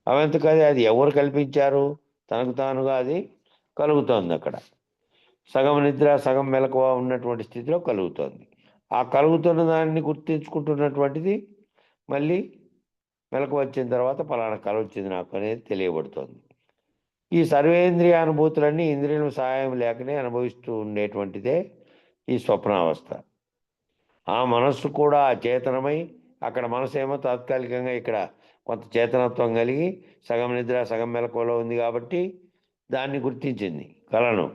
అవంతకది అది ఎవరు కల్పించారు? తనకు తానుగా అది కలుగుతోంది. అక్కడ సగం నిద్ర సగం మెలకువ ఉన్నటువంటి స్థితిలో కలుగుతోంది. ఆ కలుగుతున్న దాన్ని గుర్తించుకుంటున్నటువంటిది మళ్ళీ మెలకువ వచ్చిన తర్వాత పలానా కళ వచ్చింది నాకు అనేది తెలియబడుతోంది. ఈ సర్వేంద్రియ అనుభూతులన్నీ ఇంద్రియుల సహాయం లేకనే అనుభవిస్తూ ఉండేటువంటిదే ఈ స్వప్నావస్థ. ఆ మనస్సు కూడా చేతనమై అక్కడ మనసు ఏమో తాత్కాలికంగా ఇక్కడ కొంత చేతనత్వం కలిగి సగం నిద్ర సగం మెలకువలో ఉంది కాబట్టి దాన్ని గుర్తించింది కళను.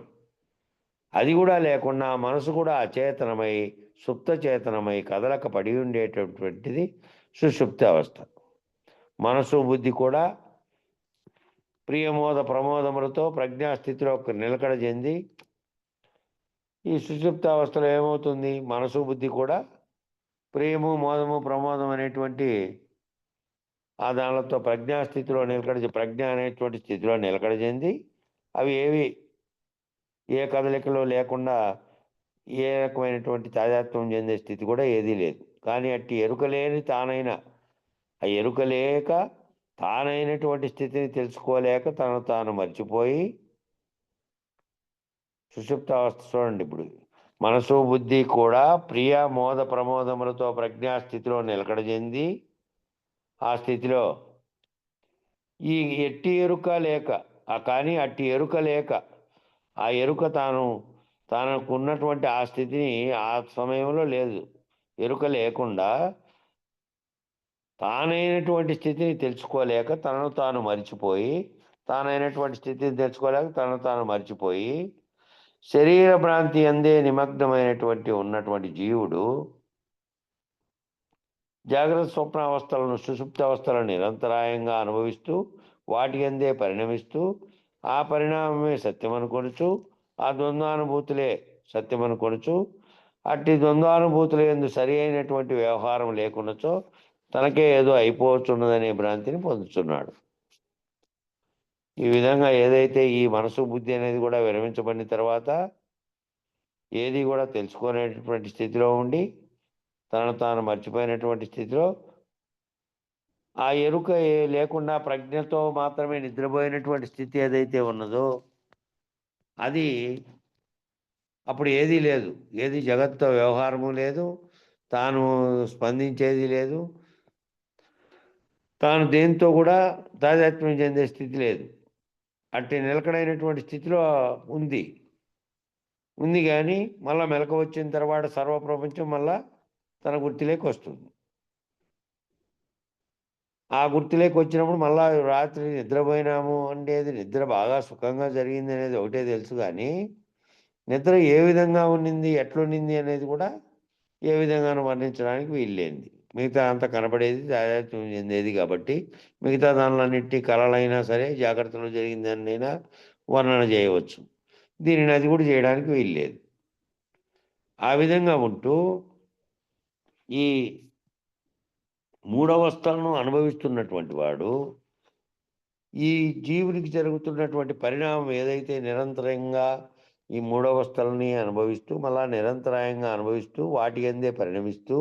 అది కూడా లేకుండా మనసు కూడా అచేతనమై సుప్త చేతనమై కదలక పడి ఉండేటటువంటిది సుషుప్తి అవస్థ. మనసు బుద్ధి కూడా ప్రియమోద ప్రమోదములతో ప్రజ్ఞాస్థితిలో నిలకడ చెంది ఈ సుషుప్త అవస్థలో ఏమవుతుంది? మనసు బుద్ధి కూడా ప్రియము మోదము ప్రమోదం అనేటువంటి ఆ దానిలతో ప్రజ్ఞాస్థితిలో ప్రజ్ఞ అనేటువంటి స్థితిలో నిలకడ చెంది అవి ఏ కదలికలో లేకుండా ఏ రకమైనటువంటి తాదాత్మ్యం చెందే స్థితి కూడా ఏదీ లేదు. కానీ అట్టి ఎరుకలేని ఆ ఎరుకలేక తానైనటువంటి స్థితిని తెలుసుకోలేక తను తాను మర్చిపోయి సుషుప్త అవస్థ చూడండి. ఇప్పుడు మనసు బుద్ధి కూడా ప్రియ మోద ప్రమోదములతో ప్రజ్ఞాస్థితిలో నిలకడ చెంది ఆ స్థితిలో ఈ ఎట్టి ఎరుక లేక కానీ అట్టి ఎరుక లేక ఆ ఎరుక తనకు ఉన్నటువంటి ఆ స్థితిని ఆ సమయంలో లేదు. ఎరుక లేకుండా తానైనటువంటి స్థితిని తెలుసుకోలేక తనను తాను మరిచిపోయి తానైనటువంటి స్థితిని తెలుసుకోలేక తనను తాను మరిచిపోయి శరీర భ్రాంతి అందే నిమగ్నమైనటువంటి ఉన్నటువంటి జీవుడు జాగ్రత్త స్వప్న అవస్థలను సుషుప్త అవస్థలను నిరంతరాయంగా అనుభవిస్తూ వాటి అందే పరిణమిస్తూ ఆ పరిణామమే సత్యం అనుకొనుచు ఆ ద్వంద్వానుభూతులే సత్యం అనుకొనుచు అట్టి ద్వంద్వానుభూతుల యందు సరి అయినటువంటి వ్యవహారం లేకున్నచో తనకే ఏదో అయిపోవచ్చున్నదనే భ్రాంతిని పొందుతున్నాడు. ఈ విధంగా ఏదైతే ఈ మనసు బుద్ధి అనేది కూడా విరమించబడిన తర్వాత ఏది కూడా తెలుసుకునేటటువంటి స్థితిలో ఉండి తనను తాను మర్చిపోయినటువంటి స్థితిలో ఆ ఎరుక లేకుండా ప్రజ్ఞతో మాత్రమే నిద్రపోయినటువంటి స్థితి ఏదైతే ఉన్నదో అది అప్పుడు ఏదీ లేదు. ఏది జగత్తో వ్యవహారము లేదు, తాను స్పందించేది లేదు, తాను దేంతో కూడా తాదాత్మ్యం చెందే స్థితి లేదు. అట్టి నిలకడైనటువంటి స్థితిలో ఉంది కానీ మళ్ళీ మెలక వచ్చిన తర్వాత సర్వప్రపంచం మళ్ళా తన గుర్తులేకి వస్తుంది. ఆ గుర్తులేకి వచ్చినప్పుడు మళ్ళా రాత్రి నిద్రపోయినాము అనేది నిద్ర బాగా సుఖంగా జరిగింది అనేది ఒకటే తెలుసు కానీ నిద్ర ఏ విధంగా ఉన్నింది ఎట్లుండింది అనేది కూడా ఏ విధంగానూ వర్ణించడానికి వీల్లేంది. మిగతా అంతా కనపడేది తాదాత్మ్యం చెందేది కాబట్టి మిగతా దానిలన్నింటి కళలైనా సరే జాగ్రత్తలో జరిగిందనైనా వర్ణన చేయవచ్చు. దీనిని అది కూడా చేయడానికి వీల్లేదు. ఆ విధంగా ఉంటూ ఈ మూడవస్థలను అనుభవిస్తున్నటువంటి వాడు ఈ జీవునికి జరుగుతున్నటువంటి పరిణామం ఏదైతే నిరంతరంగా ఈ మూడవస్థలని అనుభవిస్తూ మళ్ళా నిరంతరాయంగా అనుభవిస్తూ వాటి అందే పరిణమిస్తూ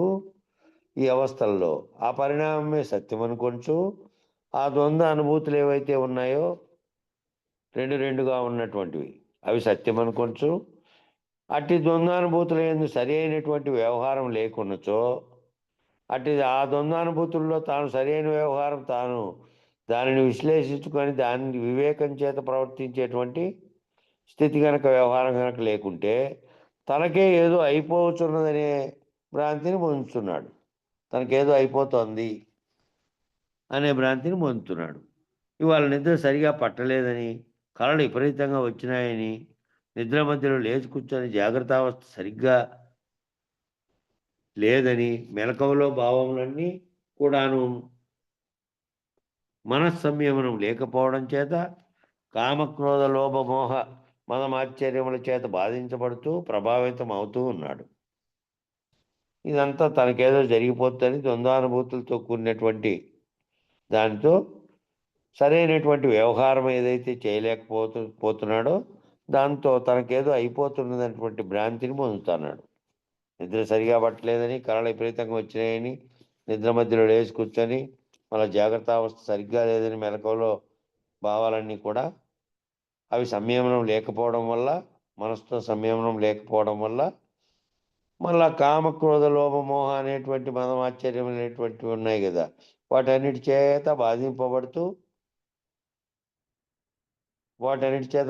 ఈ అవస్థల్లో ఆ పరిణామమే సత్యం అనుకొంచు ఆ ద్వంద్వ అనుభూతులు ఏవైతే ఉన్నాయో రెండుగా ఉన్నటువంటివి అవి సత్యం అనుకొంచు అట్టి ద్వంద్వానుభూతుల యందు సరి అయినటువంటి వ్యవహారం లేకున్నచో అట్టి ఆ ద్వంద్వానుభూతుల్లో తాను సరైన వ్యవహారం తాను దానిని విశ్లేషించుకొని దానిని వివేకం చేత ప్రవర్తించేటువంటి స్థితి కనుక వ్యవహారం కనుక లేకుంటే తనకే ఏదో అయిపోతున్నదనే భ్రాంతిని పొందుతున్నాడు. తనకేదో అయిపోతుంది అనే భ్రాంతిని పొందుతున్నాడు. ఇవాళ నిద్ర సరిగా పట్టలేదని, కళలు విపరీతంగా వచ్చినాయని, నిద్ర మధ్యలో లేచి కూర్చొని జాగ్రత్తావస్థ సరిగ్గా లేదని, మెలకువలో భావములన్నీ కూడాను మనస్సంయమనం లేకపోవడం చేత కామక్రోధ లోభ మోహ మదమాశ్చర్యముల చేత బాధించబడుతూ ప్రభావితం అవుతూ ఉన్నాడు. ఇదంతా తనకేదో జరిగిపోతుందని ద్వంద్వానుభూతులతో కూడినటువంటి దానితో సరైనటువంటి వ్యవహారం ఏదైతే పోతున్నాడో దాంతో తనకేదో అయిపోతున్నదనేటువంటి భ్రాంతిని పొందుతున్నాడు. నిద్ర సరిగా పట్టలేదని, కళలు విపరీతంగా వచ్చినాయని, నిద్ర మధ్యలో లేచి కూర్చొని మళ్ళీ జాగ్రత్త అవస్థ సరిగ్గా లేదని మెలకువలో భావాలన్నీ కూడా అవి సంయమనం లేకపోవడం వల్ల, మనసుతో సంయమనం లేకపోవడం వల్ల మళ్ళా కామక్రోధ లోభ మోహ అనేటువంటి మదమాశ్చర్యం అనేటువంటివి ఉన్నాయి కదా, వాటన్నిటి చేత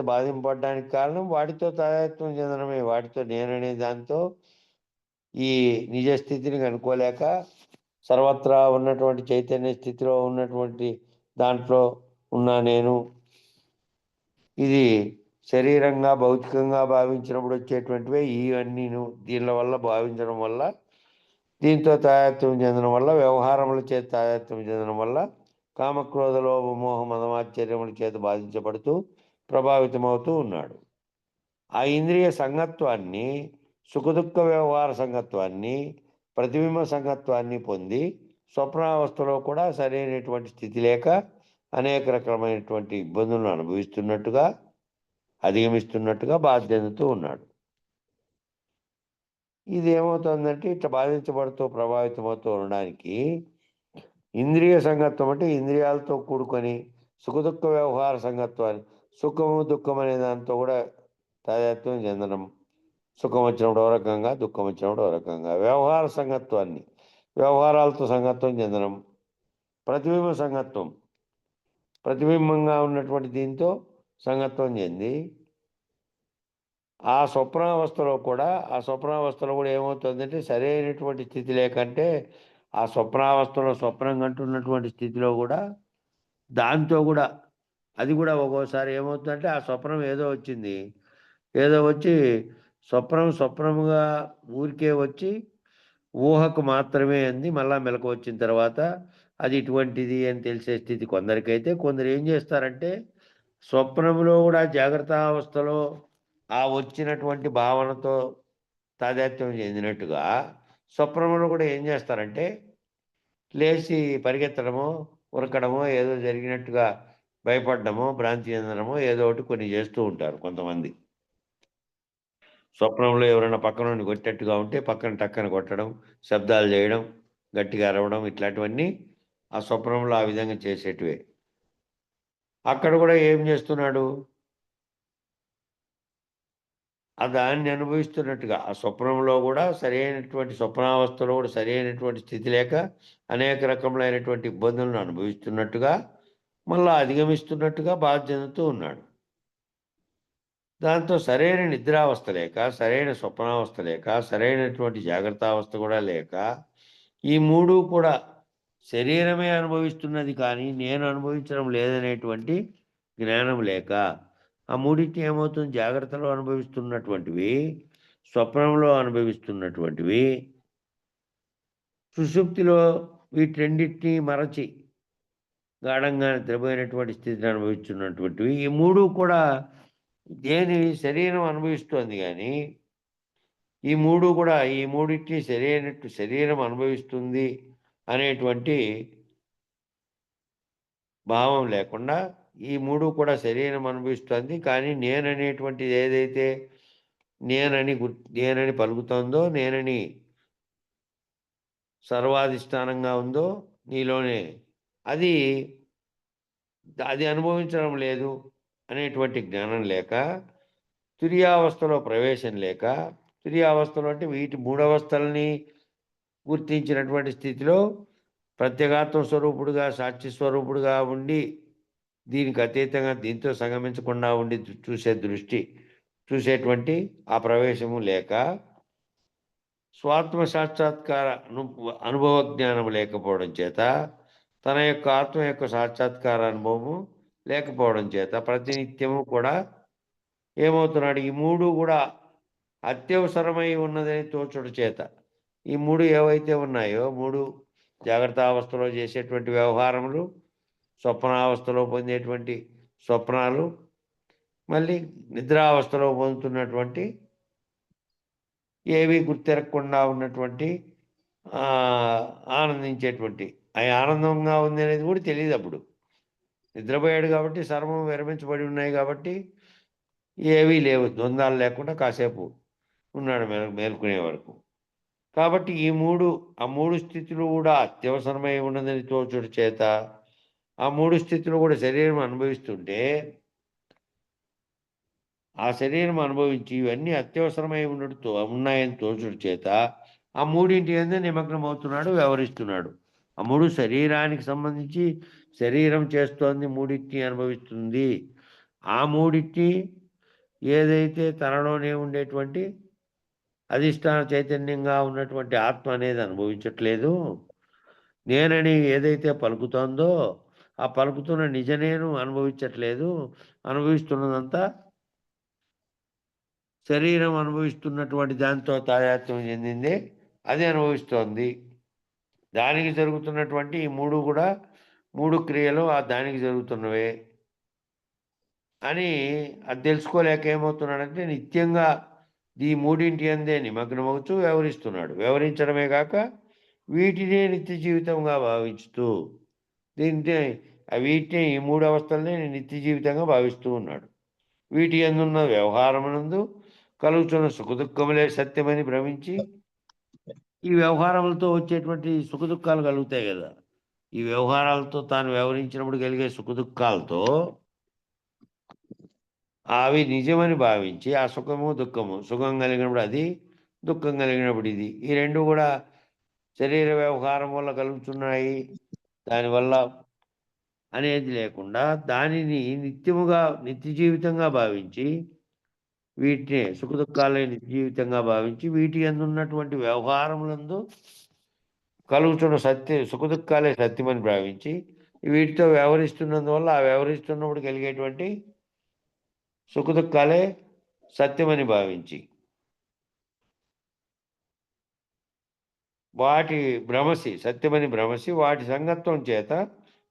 బాధింపబడడానికి కారణం వాటితో తాదాత్మ్యం చెందడమే. వాటితో నేననే దాంతో ఈ నిజస్థితిని కనుక్కోలేక సర్వత్రా ఉన్నటువంటి చైతన్య స్థితిలో ఉన్నటువంటి దాంట్లో ఉన్నా నేను ఇది శరీరంగా భౌతికంగా భావించినప్పుడు వచ్చేటువంటివే ఇవన్నీను. దీనిల వల్ల భావించడం వల్ల, దీంతో తాదాత్మ్యం చెందడం వల్ల, వ్యవహారముల చేత తాదాత్మ్యం చెందడం వల్ల కామక్రోధ లోభ మోహ మదమాశ్చర్యముల చేత బాధించబడుతూ ప్రభావితమవుతూ ఉన్నాడు. ఆ ఇంద్రియ సంగత్వాన్ని, సుఖదుఖ వ్యవహార సంగత్వాన్ని, ప్రతిబింబ సంగత్వాన్ని పొంది స్వప్నావస్థలో కూడా సరైనటువంటి స్థితి లేక అనేక రకమైనటువంటి ఇబ్బందులను అనుభవిస్తున్నట్టుగా, అధిగమిస్తున్నట్టుగా బాధ చెందుతూ ఉన్నాడు. ఇది ఏమవుతుందంటే ఇట్లా బాధించబడుతూ ప్రభావితమవుతూ ఉండడానికి ఇంద్రియ సంగత్వం అంటే ఇంద్రియాలతో కూడుకొని సుఖదుఖ వ్యవహార సంగత్వాన్ని, సుఖము దుఃఖం అనే దాంతో కూడా తాదాత్మ్యం చెందడం, సుఖం వచ్చినప్పుడు ఒక రకంగా, దుఃఖం వచ్చినప్పుడు ఒక రకంగా, వ్యవహార సంగత్వాన్ని, వ్యవహారాలతో సంగత్వం చెందడం, ప్రతిబింబ సంగత్వం, ప్రతిబింబంగా ఉన్నటువంటి దీంతో సంగత్వం చెంది ఆ స్వప్నావస్థలో కూడా ఏమవుతుందంటే సరైనటువంటి స్థితి లేకంటే ఆ స్వప్నావస్థలో స్వప్నం కంటున్నటువంటి స్థితిలో కూడా దాంతో కూడా అది కూడా ఒక్కోసారి ఏమవుతుందంటే ఆ స్వప్నం ఏదో వచ్చింది, ఏదో వచ్చి స్వప్నముగా ఊరికే వచ్చి ఊహకు మాత్రమే అంది. మళ్ళా మెలకు వచ్చిన తర్వాత అది ఇటువంటిది అని తెలిసే స్థితి కొందరికైతే, కొందరు ఏం చేస్తారంటే స్వప్నంలో కూడా జాగ్రత్త అవస్థలో ఆ వచ్చినటువంటి భావనతో తాదాత్మ్యం చెందినట్టుగా స్వప్నంలో కూడా ఏం చేస్తారంటే లేచి పరిగెత్తడమో, ఉరకడమో, ఏదో జరిగినట్టుగా భయపడడమో, భ్రాంతి చెందడమో ఏదో ఒకటి కొన్ని చేస్తూ ఉంటారు కొంతమంది. స్వప్నంలో ఎవరైనా పక్కన నుండి కొట్టేట్టుగా ఉంటే పక్కన టక్కన కొట్టడం, శబ్దాలు చేయడం, గట్టిగా అరవడం, ఇట్లాంటివన్నీ ఆ స్వప్నంలో ఆ విధంగా చేసేటివే. అక్కడ కూడా ఏం చేస్తున్నాడు, ఆ దాన్ని అనుభవిస్తున్నట్టుగా ఆ స్వప్నంలో కూడా సరైనటువంటి స్వప్నావస్థలో కూడా సరైనటువంటి స్థితి లేక అనేక రకములైనటువంటి ఇబ్బందులను అనుభవిస్తున్నట్టుగా మళ్ళా అధిగమిస్తున్నట్టుగా బాధ చెందుతూ ఉన్నాడు. దాంతో సరైన నిద్రావస్థ లేక, సరైన స్వప్నావస్థ లేక, సరైనటువంటి జాగ్రత్తావస్థ కూడా లేక, ఈ మూడు కూడా శరీరమే అనుభవిస్తున్నది కానీ నేను అనుభవించడం లేదనేటువంటి జ్ఞానం లేక ఆ మూడింటిని ఏమవుతుంది, జాగ్రత్తలో అనుభవిస్తున్నటువంటివి, స్వప్నంలో అనుభవిస్తున్నటువంటివి, సుషుప్తిలో వీటన్నిటినీ మరచి గాఢంగా నిద్రపోయినటువంటి స్థితిని అనుభవిస్తున్నటువంటివి, ఈ మూడు కూడా దేని శరీరం అనుభవిస్తోంది కానీ ఈ మూడు కూడా ఈ మూడింటిని శరీరం అనుభవిస్తుంది అనేటువంటి భావం లేకుండా ఈ మూడు కూడా శరీరం అనుభవిస్తుంది. కానీ నేననేటువంటిది ఏదైతే నేనని పలుకుతోందో, నేనని సర్వాధిష్టానంగా ఉందో నీలోనే, అది అది అనుభవించడం లేదు అనేటువంటి జ్ఞానం లేక, తురియావస్థలో ప్రవేశం లేక, తురియావస్థలో అంటే వీటి మూడవస్థల్ని గుర్తించినటువంటి స్థితిలో ప్రత్యేగాత్మ స్వరూపుడుగా, సాక్షి స్వరూపుడుగా ఉండి, దీనికి అతీతంగా దీంతో సంగమించకుండా ఉండి చూసేటువంటి ఆ ప్రవేశము లేక, స్వాత్మ సాక్షాత్కార అనుభవ జ్ఞానం లేకపోవడం చేత, తన యొక్క ఆత్మ యొక్క సాక్షాత్కార అనుభవము లేకపోవడం చేత ప్రతినిత్యము కూడా ఏమవుతున్నాడు, ఈ మూడు కూడా అత్యవసరమై ఉన్నదని తోచుడు చేత, ఈ మూడు ఏవైతే ఉన్నాయో, మూడు జాగ్రత్త అవస్థలో చేసేటువంటి వ్యవహారములు, స్వప్నావస్థలో పొందేటువంటి స్వప్నాలు, మళ్ళీ నిద్రావస్థలో పొందుతున్నటువంటి ఏవి గుర్తెరగకుండా ఉన్నటువంటి ఆనందించేటువంటి, అవి ఆనందంగా ఉంది అనేది కూడా తెలియదు. అప్పుడు నిద్రపోయాడు కాబట్టి సర్వం విరమించబడి ఉన్నాయి కాబట్టి ఏవీ లేవు, ద్వంద్వాలు లేకుండా కాసేపు ఉన్నాడు మేల్కొనే వరకు. కాబట్టి ఆ మూడు స్థితులు కూడా అత్యవసరమై ఉన్నదని తోచుడు చేత, ఆ మూడు స్థితులు కూడా శరీరం అనుభవిస్తుంటే, ఆ శరీరం అనుభవించి ఇవన్నీ అత్యవసరమై ఉన్నాయని తోచుడు చేత ఆ మూడింటి అందే నిమగ్నం అవుతున్నాడు, వ్యవహరిస్తున్నాడు. ఆ మూడు శరీరానికి సంబంధించి శరీరం చేస్తోంది, మూడింటిని అనుభవిస్తుంది. ఆ మూడింటిని ఏదైతే తనలోనే ఉండేటువంటి అధిష్టాన చైతన్యంగా ఉన్నటువంటి ఆత్మ అనేది అనుభవించట్లేదు. నేనని ఏదైతే పలుకుతోందో ఆ పలుకుతున్న నిజ నేను అనుభవించట్లేదు. అనుభవిస్తున్నదంతా శరీరం అనుభవిస్తున్నటువంటి దాంతో తాదాత్మ్యం చెందిందే, అది అనుభవిస్తోంది. దానికి జరుగుతున్నటువంటి ఈ మూడు కూడా, మూడు క్రియలు ఆ దానికి జరుగుతున్నవే అని అది తెలుసుకోలేక ఏమవుతున్నాడంటే, నిత్యంగా ఈ మూడింటి అందే నిమగ్నమవుతూ వ్యవహరిస్తున్నాడు. వ్యవహరించడమే కాక వీటినే నిత్య జీవితంగా భావించుతూ, వీటినే ఈ మూడు అవస్థలనే నిత్య జీవితంగా భావిస్తూ ఉన్నాడు. వీటి అందున్న వ్యవహారమునందు కలుగుతున్న సుఖదుఖములే సత్యమని భ్రమించి, ఈ వ్యవహారములతో వచ్చేటువంటి సుఖదుఖాలు కలుగుతాయి కదా, ఈ వ్యవహారాలతో తాను వ్యవహరించినప్పుడు కలిగే సుఖదుఖాలతో అవి నిజమని భావించి, ఆ సుఖము దుఃఖము, సుఖం కలిగినప్పుడు అది, దుఃఖం కలిగినప్పుడు ఇది, ఈ రెండు కూడా శరీర వ్యవహారం వల్ల కలుగుతున్నాయి దానివల్ల అనేది లేకుండా, దానిని నిత్య జీవితంగా భావించి, వీటిని సుఖదుఖాలే నిత్య జీవితంగా భావించి, వీటి యందు ఉన్నటువంటి వ్యవహారములందు కలుగుతున్న సుఖదుఖాలే సత్యమని భావించి, వీటితో వ్యవహరిస్తున్నందువల్ల ఆ వ్యవహరిస్తున్నప్పుడు కలిగేటువంటి సుఖదుఖాలే సత్యమని భావించి, వాటి సత్యమని భ్రమసి వాటి సంగత్వం చేత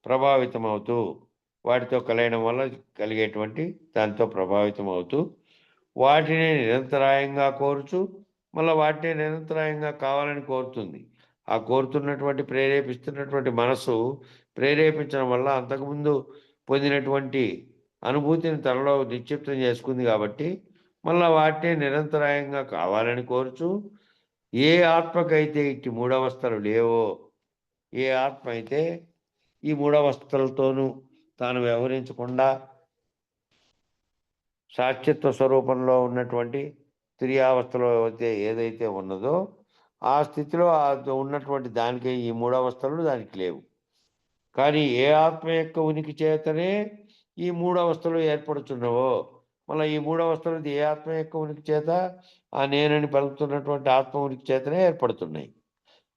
ప్రభావితమవుతూ, వాటితో కలయడం వల్ల కలిగేటువంటి దాంతో ప్రభావితమవుతూ, వాటిని నిరంతరాయంగా కోరుచు, మళ్ళీ వాటిని నిరంతరాయంగా కావాలని కోరుతుంది. ఆ కోరుతున్నటువంటి ప్రేరేపిస్తున్నటువంటి మనసు ప్రేరేపించడం వల్ల అంతకుముందు పొందినటువంటి అనుభూతిని తనలో నిక్షిప్తం చేసుకుంది కాబట్టి, మళ్ళీ వాటిని నిరంతరాయంగా కావాలని కోరుచు, ఏ ఆత్మకైతే ఇట్టి మూడవస్థలు లేవో, ఏ ఆత్మ అయితే ఈ మూడవస్థలతోనూ తాను వ్యవహరించకుండా సాక్షిత్వ స్వరూపంలో ఉన్నటువంటి తురియావస్థలో ఏదైతే ఉన్నదో, ఆ స్థితిలో ఉన్నటువంటి దానికి ఈ మూడవస్థలు దానికి లేవు. కానీ ఏ ఆత్మ యొక్క ఉనికి చేతనే ఈ మూడవస్థలు ఏర్పడుతున్నవో, మళ్ళీ ఈ మూడవస్థలు ఏ ఆత్మ యొక్క ఉనికి చేత, ఆ నేనని పలుకుతున్నటువంటి ఆత్మ ఉనికి చేతనే ఏర్పడుతున్నాయి.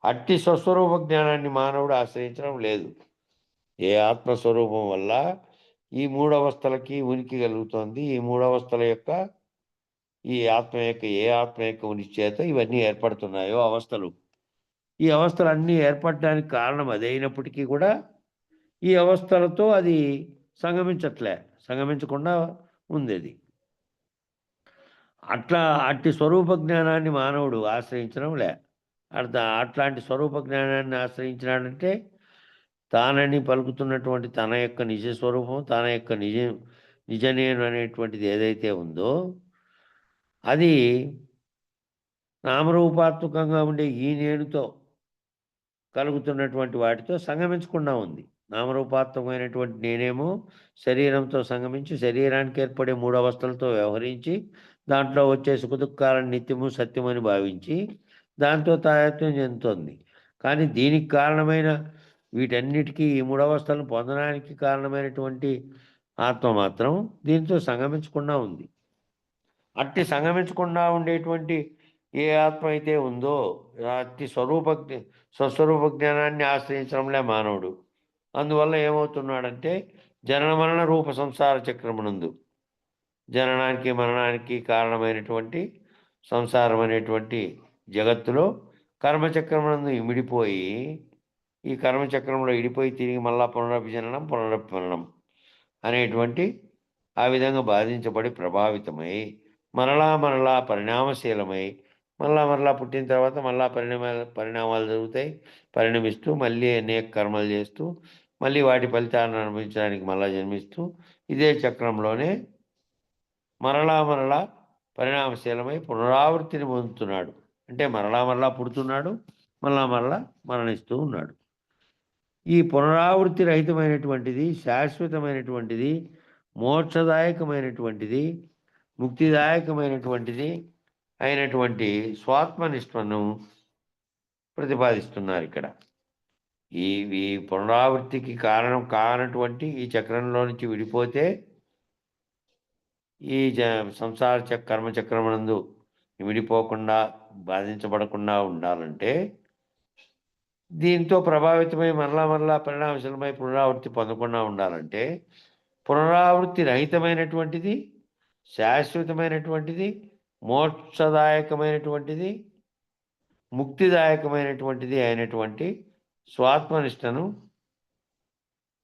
అట్టి స్వస్వరూప జ్ఞానాన్ని మానవుడు ఆశ్రయించడం లేదు. ఏ ఆత్మస్వరూపం వల్ల ఈ మూడవస్థలకి ఉనికి కలుగుతోంది, ఈ మూడవస్థల యొక్క ఏ ఆత్మ యొక్క ఉనికి చేత ఇవన్నీ ఏర్పడుతున్నాయో అవస్థలు, ఈ అవస్థలు అన్నీ ఏర్పడడానికి కారణం అదైనప్పటికీ కూడా ఈ అవస్థలతో అది సంగమించకుండా ఉంది. అది అట్టి స్వరూప జ్ఞానాన్ని మానవుడు ఆశ్రయించడం లే. అట్లాంటి స్వరూప జ్ఞానాన్ని ఆశ్రయించినాడంటే తానని పలుకుతున్నటువంటి తన యొక్క నిజ స్వరూపం, తన యొక్క నిజ నేను అనేటువంటిది ఏదైతే ఉందో అది నామరూపాత్మకంగా ఉండే ఈ నేనుతో కలుగుతున్నటువంటి వాటితో సంగమించకుండా ఉంది. నామరూపాత్మకమైనటువంటి నేనేమో శరీరంతో సంగమించి శరీరానికి ఏర్పడే 3 అవస్థలతో వ్యవహరించి దాంట్లో వచ్చే సుఖదుఖాలను నిత్యము సత్యమని భావించి దాంతో తాదాత్మ్యం చెందుతోంది. కానీ దీనికి కారణమైన వీటన్నిటికీ ఈ 3 అవస్థలను పొందడానికి కారణమైనటువంటి ఆత్మ మాత్రం దీంతో సంగమించకుండా ఉంది. అట్టి సంగమించకుండా ఉండేటువంటి ఏ ఆత్మ అయితే ఉందో అట్టి స్వస్వరూప జ్ఞానాన్ని ఆశ్రయించడంలే మానవుడు. అందువల్ల ఏమవుతున్నాడంటే జనన మరణ రూప సంసార చక్రమునందు జననానికి మరణానికి కారణమైనటువంటి సంసారం అనేటువంటి జగత్తులో కర్మచక్రమునందు ఇమిడిపోయి ఈ కర్మచక్రంలో ఇడిపోయి తిరిగి మళ్ళా పునరభిజననం పునరభిమరణం అనేటువంటి ఆ విధంగా బాధించబడి ప్రభావితమై మరలా పరిణామశీలమై మరలా పుట్టిన తర్వాత మళ్ళా పరిణామాలు జరుగుతాయి. పరిణమిస్తూ మళ్ళీ అనేక కర్మలు చేస్తూ మళ్ళీ వాటి ఫలితాలను అనుభవించడానికి మళ్ళా జన్మిస్తూ ఇదే చక్రంలోనే మరలా పరిణామశీలమై పునరావృత్తిని పొందుతున్నాడు. అంటే మరలా పుడుతున్నాడు, మరలా మరణిస్తూ ఉన్నాడు. ఈ పునరావృత్తి రహితమైనటువంటిది, శాశ్వతమైనటువంటిది, మోక్షదాయకమైనటువంటిది, ముక్తిదాయకమైనటువంటిది అయినటువంటి స్వాత్మనిష్టను ప్రతిపాదిస్తున్నారు ఇక్కడ. ఈ పునరావృత్తికి కారణం కానటువంటి ఈ చక్రంలో నుంచి విడిపోతే ఈ సంసార కర్మచక్రమునందు విడిపోకుండా బాధించబడకుండా ఉండాలంటే దీంతో ప్రభావితమై మరలా పరిణామశీలమై పునరావృత్తి పొందకుండా ఉండాలంటే పునరావృత్తి రహితమైనటువంటిది, శాశ్వతమైనటువంటిది, మోక్షదాయకమైనటువంటిది, ముక్తిదాయకమైనటువంటిది అయినటువంటి స్వాత్మనిష్టను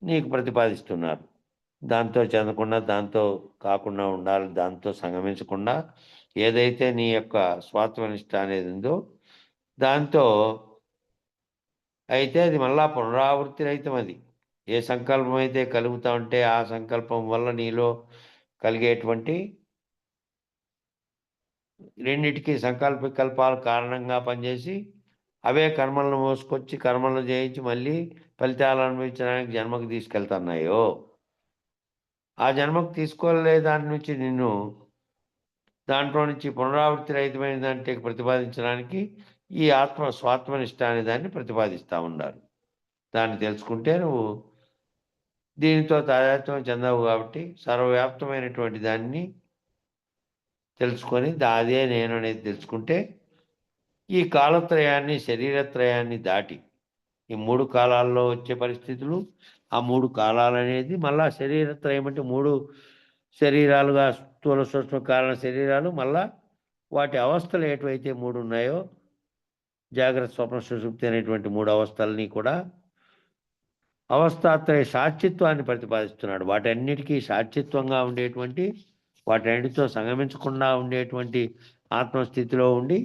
నీకు ప్రతిపాదిస్తున్నారు. దాంతో చెందకుండా, దాంతో కాకుండా ఉండాలి, దాంతో సంగమించకుండా ఏదైతే నీ యొక్క స్వాత్మనిష్ట అనేది ఉందో దాంతో అయితే అది మళ్ళా పునరావృత్తి రహితం. అది ఏ సంకల్పం అయితే కలుగుతా ఉంటే ఆ సంకల్పం వల్ల నీలో కలిగేటువంటి రెండిటికి సంకల్పాలు కారణంగా పనిచేసి అవే కర్మలను మోసుకొచ్చి కర్మలను చేయించి మళ్ళీ ఫలితాలు అనుభవించడానికి జన్మకు తీసుకెళ్తున్నాయో ఆ జన్మకు తీసుకోలే దాని నుంచి నిన్ను దాంట్లో నుంచి పునరావృత్తి రహితమైన దాంట్లో ప్రతిపాదించడానికి ఈ స్వాత్మనిష్ట అనే దాన్ని ప్రతిపాదిస్తూ ఉండాలి. దాన్ని తెలుసుకుంటే నువ్వు దీనితో తాదాత్మ్యం చెందవు కాబట్టి సర్వవ్యాప్తమైనటువంటి దాన్ని తెలుసుకొని అదే నేను అనేది తెలుసుకుంటే ఈ కాలత్రయాన్ని, శరీరత్రయాన్ని దాటి ఈ 3 కాలాల్లో వచ్చే పరిస్థితులు, ఆ 3 కాలాలు అనేది మళ్ళా శరీరత్రయం అంటే 3 శరీరాలుగా స్థూల సూక్ష్మ కారణ శరీరాలు, మళ్ళా వాటి అవస్థలు ఏవైతే 3 ఉన్నాయో జాగ్రత్త స్వప్న సుషుప్తి అనేటువంటి 3 అవస్థలని కూడా అవస్థాత్రయ సాక్షిత్వాన్ని ప్రతిపాదిస్తున్నాడు. వాటన్నిటికీ సాక్షిత్వంగా ఉండేటువంటి, వాటన్నిటితో సంగమించకుండా ఉండేటువంటి ఆత్మస్థితిలో ఉండి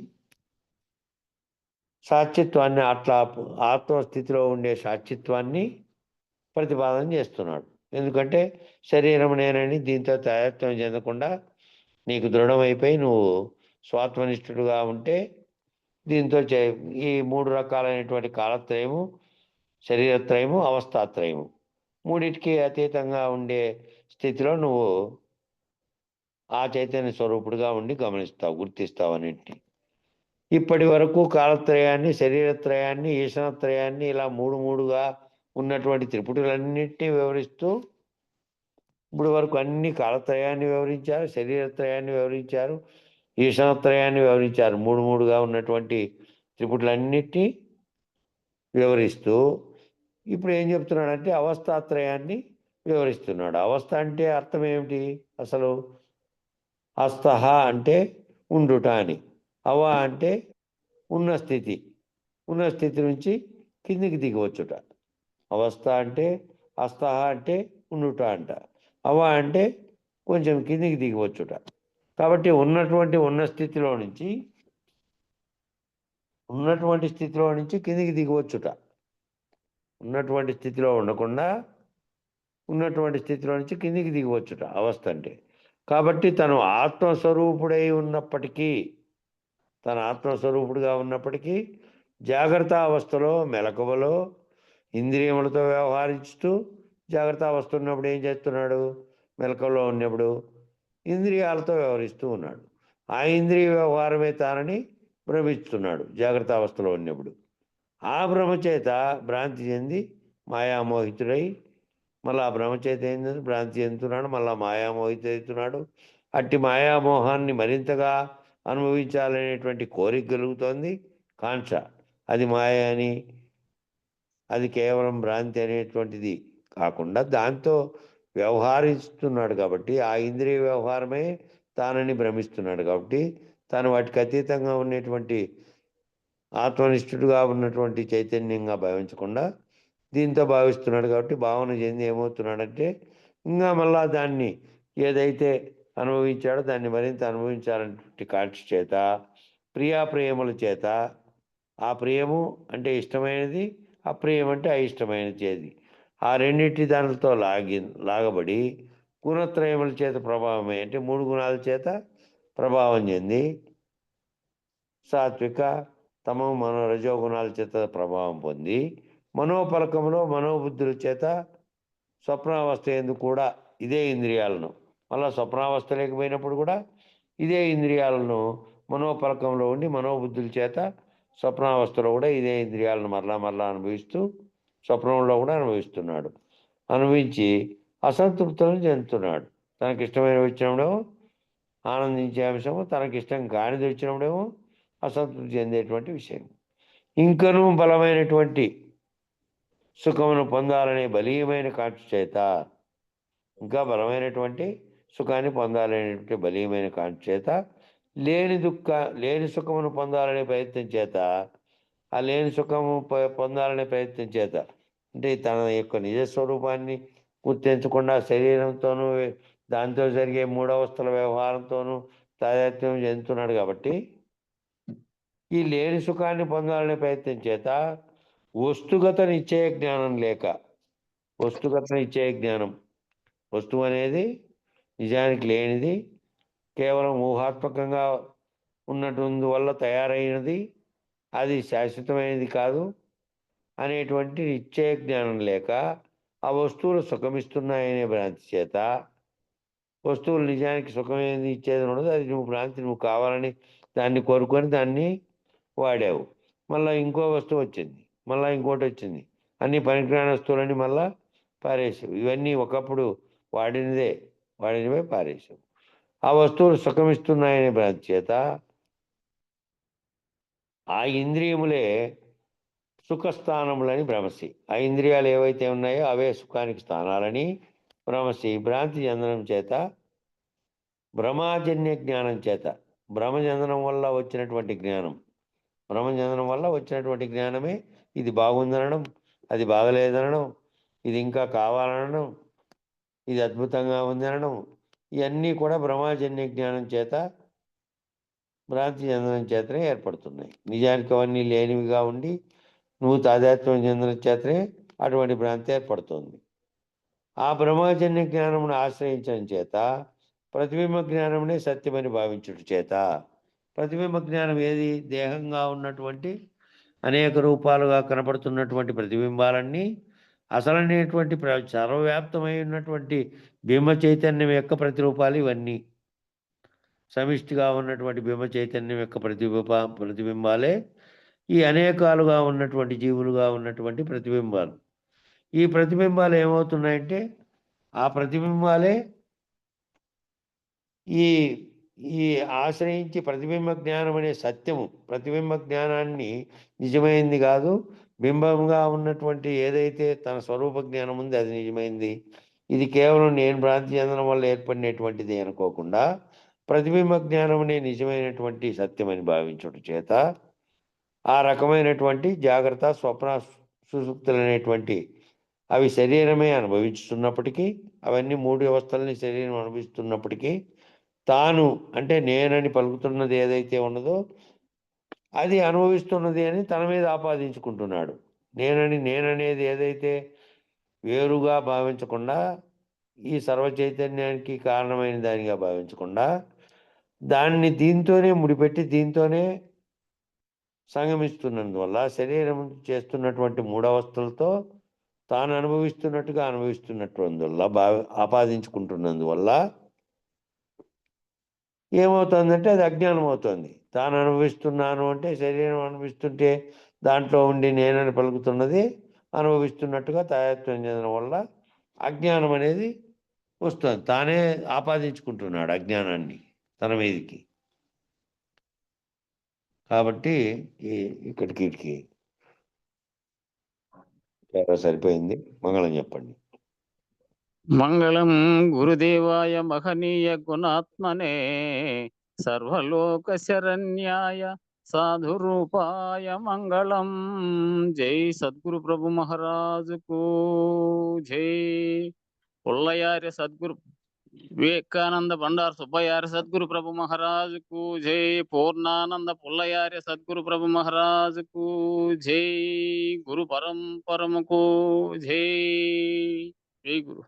సాక్షిత్వాన్ని, అట్లా ఆత్మస్థితిలో ఉండే సాక్షిత్వాన్ని ప్రతిపాదన చేస్తున్నాడు. ఎందుకంటే శరీరం నేనని దీంతో తాదాత్మ్యం చెందకుండా నీకు దృఢమైపోయి నువ్వు స్వాత్మనిష్ఠుడుగా ఉంటే దీంతో ఈ 3 రకాలైనటువంటి కాలత్రయము, శరీరత్రయము, అవస్థాత్రయము మూడింటికి అతీతంగా ఉండే స్థితిలో నువ్వు ఆ చైతన్య స్వరూపుడుగా ఉండి గమనిస్తావు, గుర్తిస్తావు అన్నింటినీ. ఇప్పటి వరకు కాలత్రయాన్ని, శరీరత్రయాన్ని, ఈశనత్రయాన్ని ఇలా 3గా ఉన్నటువంటి త్రిపుటులన్నింటినీ వివరిస్తూ ఇప్పుడు వరకు అన్ని కాలత్రయాన్ని వివరించారు, శరీరత్రయాన్ని వివరించారు, ఈశనత్రయాన్ని వివరించారు. 3గా ఉన్నటువంటి త్రిపుటులన్నింటినీ వివరిస్తూ ఇప్పుడు ఏం చెప్తున్నాడంటే అవస్థాత్రయాన్ని వివరిస్తున్నాడు. అవస్థ అంటే అర్థం ఏమిటి? అసలు అస్తహ అంటే ఉండుట అని, అవ అంటే ఉన్న స్థితి, ఉన్న స్థితి నుంచి కిందికి దిగవచ్చుట. అవస్థ అంటే, అస్తహ అంటే ఉండుట అంట, అవ అంటే కొంచెం కిందికి దిగవచ్చుట. కాబట్టి ఉన్న స్థితిలో నుంచి ఉన్నటువంటి స్థితిలో నుంచి కిందికి దిగవచ్చుట. ఉన్నటువంటి స్థితిలో ఉండకుండా ఉన్నటువంటి స్థితిలో నుంచి కిందికి దిగవచ్చుట అవస్థ అంటే. కాబట్టి తను ఆత్మస్వరూపుడై ఉన్నప్పటికీ, తన ఆత్మస్వరూపుడుగా ఉన్నప్పటికీ జాగ్రత్త అవస్థలో మెలకువలో ఇంద్రియములతో వ్యవహరిస్తూ, జాగ్రత్త అవస్థ ఉన్నప్పుడు ఏం చేస్తున్నాడు? మెలకువలో ఉన్నప్పుడు ఇంద్రియాలతో వ్యవహరిస్తూ ఉన్నాడు. ఆ ఇంద్రియ వ్యవహారమే తానని భ్రమిస్తున్నాడు జాగ్రత్త అవస్థలో ఉన్నప్పుడు. ఆ భ్రమచేత భ్రాంతి చెంది మాయామోహితుడై మళ్ళా భ్రమచేత ఏంటంటే భ్రాంతి చెందుతున్నాడు, మళ్ళా మాయామోహితుడవుతున్నాడు. అట్టి మాయామోహాన్ని మరింతగా అనుభవించాలనేటువంటి కోరిక కలుగుతోంది, కాంక్ష. అది మాయ అని, అది కేవలం భ్రాంతి అనేటువంటిది కాకుండా దాంతో వ్యవహరిస్తున్నాడు కాబట్టి, ఆ ఇంద్రియ వ్యవహారమే తానని భ్రమిస్తున్నాడు కాబట్టి, తాను వాటికి అతీతంగా ఉన్నటువంటి ఆత్మనిష్ఠుడుగా ఉన్నటువంటి చైతన్యంగా భావించకుండా దీంతో భావిస్తున్నాడు కాబట్టి, భావన చెంది ఏమవుతున్నాడంటే ఇంకా మళ్ళా దాన్ని ఏదైతే అనుభవించాడో దాన్ని మరింత అనుభవించాలనేటువంటి కాంక్ష చేత, ప్రియాప్రియముల చేత, ఆ ప్రియము అంటే ఇష్టమైనది, అప్రియం అంటే అయిష్టమైనది చేది, ఆ రెండింటి దానితో లాగబడి గుణత్రయముల చేత ప్రభావమే అంటే 3 గుణాల చేత ప్రభావం చెంది సాత్విక తమో మనో రజోగుణాల చేత ప్రభావం పొంది మనోపలకములో మనోబుద్ధుల చేత స్వప్నావస్థ ఎందుకు కూడా ఇదే ఇంద్రియాలను, మళ్ళీ స్వప్నావస్థ లేకపోయినప్పుడు కూడా ఇదే ఇంద్రియాలను మనోపలకంలో ఉండి మనోబుద్ధుల చేత స్వప్నావస్థలో కూడా ఇదే ఇంద్రియాలను మరలా మరలా అనుభవిస్తూ స్వప్నంలో కూడా అనుభవిస్తున్నాడు. అనుభవించి అసంతృప్తులను చెందుతున్నాడు. తనకిష్టమైన వచ్చినప్పుడేమో ఆనందించే అంశము, తనకిష్టం కానిది వచ్చినప్పుడేమో అసంతృప్తి చెందేటువంటి విషయం. ఇంకనూ బలమైనటువంటి సుఖమును పొందాలనే బలీయమైన కాంక్ష చేత, ఇంకా బలమైనటువంటి సుఖాన్ని పొందాలనేటువంటి బలీయమైన కాంక్ష చేత, లేని సుఖమును పొందాలనే ప్రయత్నం చేత, ఆ లేని సుఖము పొందాలనే ప్రయత్నం చేత అంటే తన యొక్క నిజస్వరూపాన్ని గుర్తించకుండా శరీరంతోనూ దాంతో జరిగే మూడవస్థల వ్యవహారంతోనూ తాదాత్మ్యం చెందుతున్నాడు కాబట్టి, ఈ లేని సుఖాన్ని పొందాలనే ప్రయత్నం చేత వస్తుగత నిశ్చయ జ్ఞానం లేక, వస్తుగత నిశ్చయ జ్ఞానం, వస్తువు అనేది నిజానికి లేనిది, కేవలం ఊహాత్మకంగా ఉన్నటువంటి తయారైనది, అది శాశ్వతమైనది కాదు అనేటువంటి నిశ్చయ జ్ఞానం లేక, ఆ వస్తువులు సుఖమిస్తున్నాయనే భ్రాంతి చేత, వస్తువులు నిజానికి సుఖమైనది ఇచ్చేది ఉండదు, అది నువ్వు కావాలని దాన్ని కోరుకొని దాన్ని వాడావు, మళ్ళీ ఇంకో వస్తువు వచ్చింది, మళ్ళీ ఇంకోటి వచ్చింది, అన్ని పనికిరాని వస్తువులన్నీ మళ్ళా పారేసావు. ఇవన్నీ ఒకప్పుడు వాడినవే పారేసావు. ఆ వస్తువులు సుఖమిస్తున్నాయనే భ్రాంతి చేత ఆ ఇంద్రియములే సుఖస్థానములని భ్రమసి, ఆ ఇంద్రియాలు ఏవైతే ఉన్నాయో అవే సుఖానికి స్థానాలని భ్రమసి భ్రాంతి చెందడం చేత, భ్రమాజన్య జ్ఞానం చేత, భ్రమచందనం వల్ల వచ్చినటువంటి జ్ఞానం, భ్రమచందనం వల్ల వచ్చినటువంటి జ్ఞానమే ఇది బాగుందనడం, అది బాగలేదనడం, ఇది ఇంకా కావాలనడం, ఇది అద్భుతంగా ఉంది అనడం, ఇవన్నీ కూడా భ్రమాజన్య జ్ఞానం చేత, భ్రాంతి చెందడం చేతనే ఏర్పడుతున్నాయి. నిజానికి అవన్నీ లేనివిగా ఉండి నువ్వు తాదాత్మ్యం చెందడం చేతనే అటువంటి భ్రాంతి ఏర్పడుతుంది. ఆ బ్రహ్మజన్య జ్ఞానమును ఆశ్రయించడం చేత ప్రతిబింబ జ్ఞానమునే సత్యమని భావించుట చేత, ప్రతిబింబ జ్ఞానం ఏది? దేహంగా ఉన్నటువంటి అనేక రూపాలుగా కనపడుతున్నటువంటి ప్రతిబింబాలన్నీ అసలైనటువంటి సర్వవ్యాప్తమై ఉన్నటువంటి బింబ చైతన్యం యొక్క ప్రతిరూపాలు ఇవన్నీ. సమిష్టిగా ఉన్నటువంటి బింబ చైతన్యం యొక్క ప్రతిబింబాలే ఈ అనేకాలుగా ఉన్నటువంటి జీవులుగా ఉన్నటువంటి ప్రతిబింబాలు. ఈ ప్రతిబింబాలు ఏమవుతున్నాయంటే ఆ ప్రతిబింబాలే ఈ ఈ ఆశ్రయించి ప్రతిబింబ జ్ఞానం అనే సత్యము, ప్రతిబింబ జ్ఞానాన్ని నిజమైంది కాదు, బింబంగా ఉన్నటువంటి ఏదైతే తన స్వరూప జ్ఞానం ఉంది అది నిజమైంది, ఇది కేవలం నేను భ్రాంతి చెందడం వల్ల ఏర్పడినటువంటిది అనుకోకుండా ప్రతిబింబ జ్ఞానమునే నిజమైనటువంటి సత్యమని భావించడం చేత ఆ రకమైనటువంటి జాగ్రత్త స్వప్న సుషుప్తులు అనేటువంటి అవి శరీరమే అనుభవిస్తున్నప్పటికీ, అవన్నీ 3 వ్యవస్థలని శరీరం అనుభవిస్తున్నప్పటికీ తాను అంటే నేనని పలుకుతున్నది ఏదైతే ఉన్నదో అది అనుభవిస్తున్నది అని తన మీద ఆపాదించుకుంటున్నాడు. నేననేది ఏదైతే వేరుగా భావించకుండా ఈ సర్వ చైతన్యానికి కారణమైన దానిగా భావించకుండా దాన్ని దీంతోనే ముడిపెట్టి దీంతోనే సంగమిస్తున్నందువల్ల శరీరం చేస్తున్నటువంటి మూడవస్థలతో తాను అనుభవిస్తున్నట్టుగా ఆపాదించుకుంటున్నందువల్ల ఏమవుతుందంటే అది అజ్ఞానం అవుతుంది. తాను అనుభవిస్తున్నాను అంటే శరీరం అనుభవిస్తుంటే దాంట్లో ఉండి నేనని పలుకుతున్నది అనుభవిస్తున్నట్టుగా తాయత్వం చెందడం వల్ల అజ్ఞానం అనేది వస్తుంది. తానే ఆపాదించుకుంటున్నాడు అజ్ఞానాన్ని తన మీదకి. కాబట్టి ఇక్కడికి సరిపోయింది. మంగళం చెప్పండి. మంగళం గురుదేవాయ మహనీయ గుణాత్మనే సర్వలోక శరణ్యాయ సాధురూపాయ మంగళం. జై సద్గురు ప్రభు మహారాజుకు జై. పుల్లయార్య సద్గురు వివేకానంద బండారు సుబ్బయార్య సద్గురు ప్రభు మహారాజుకు జై. పూర్ణానంద పుల్లయార్య సద్గురు ప్రభు మహారాజుకు జై. గురు పరంపరముకు జై. జై గురు.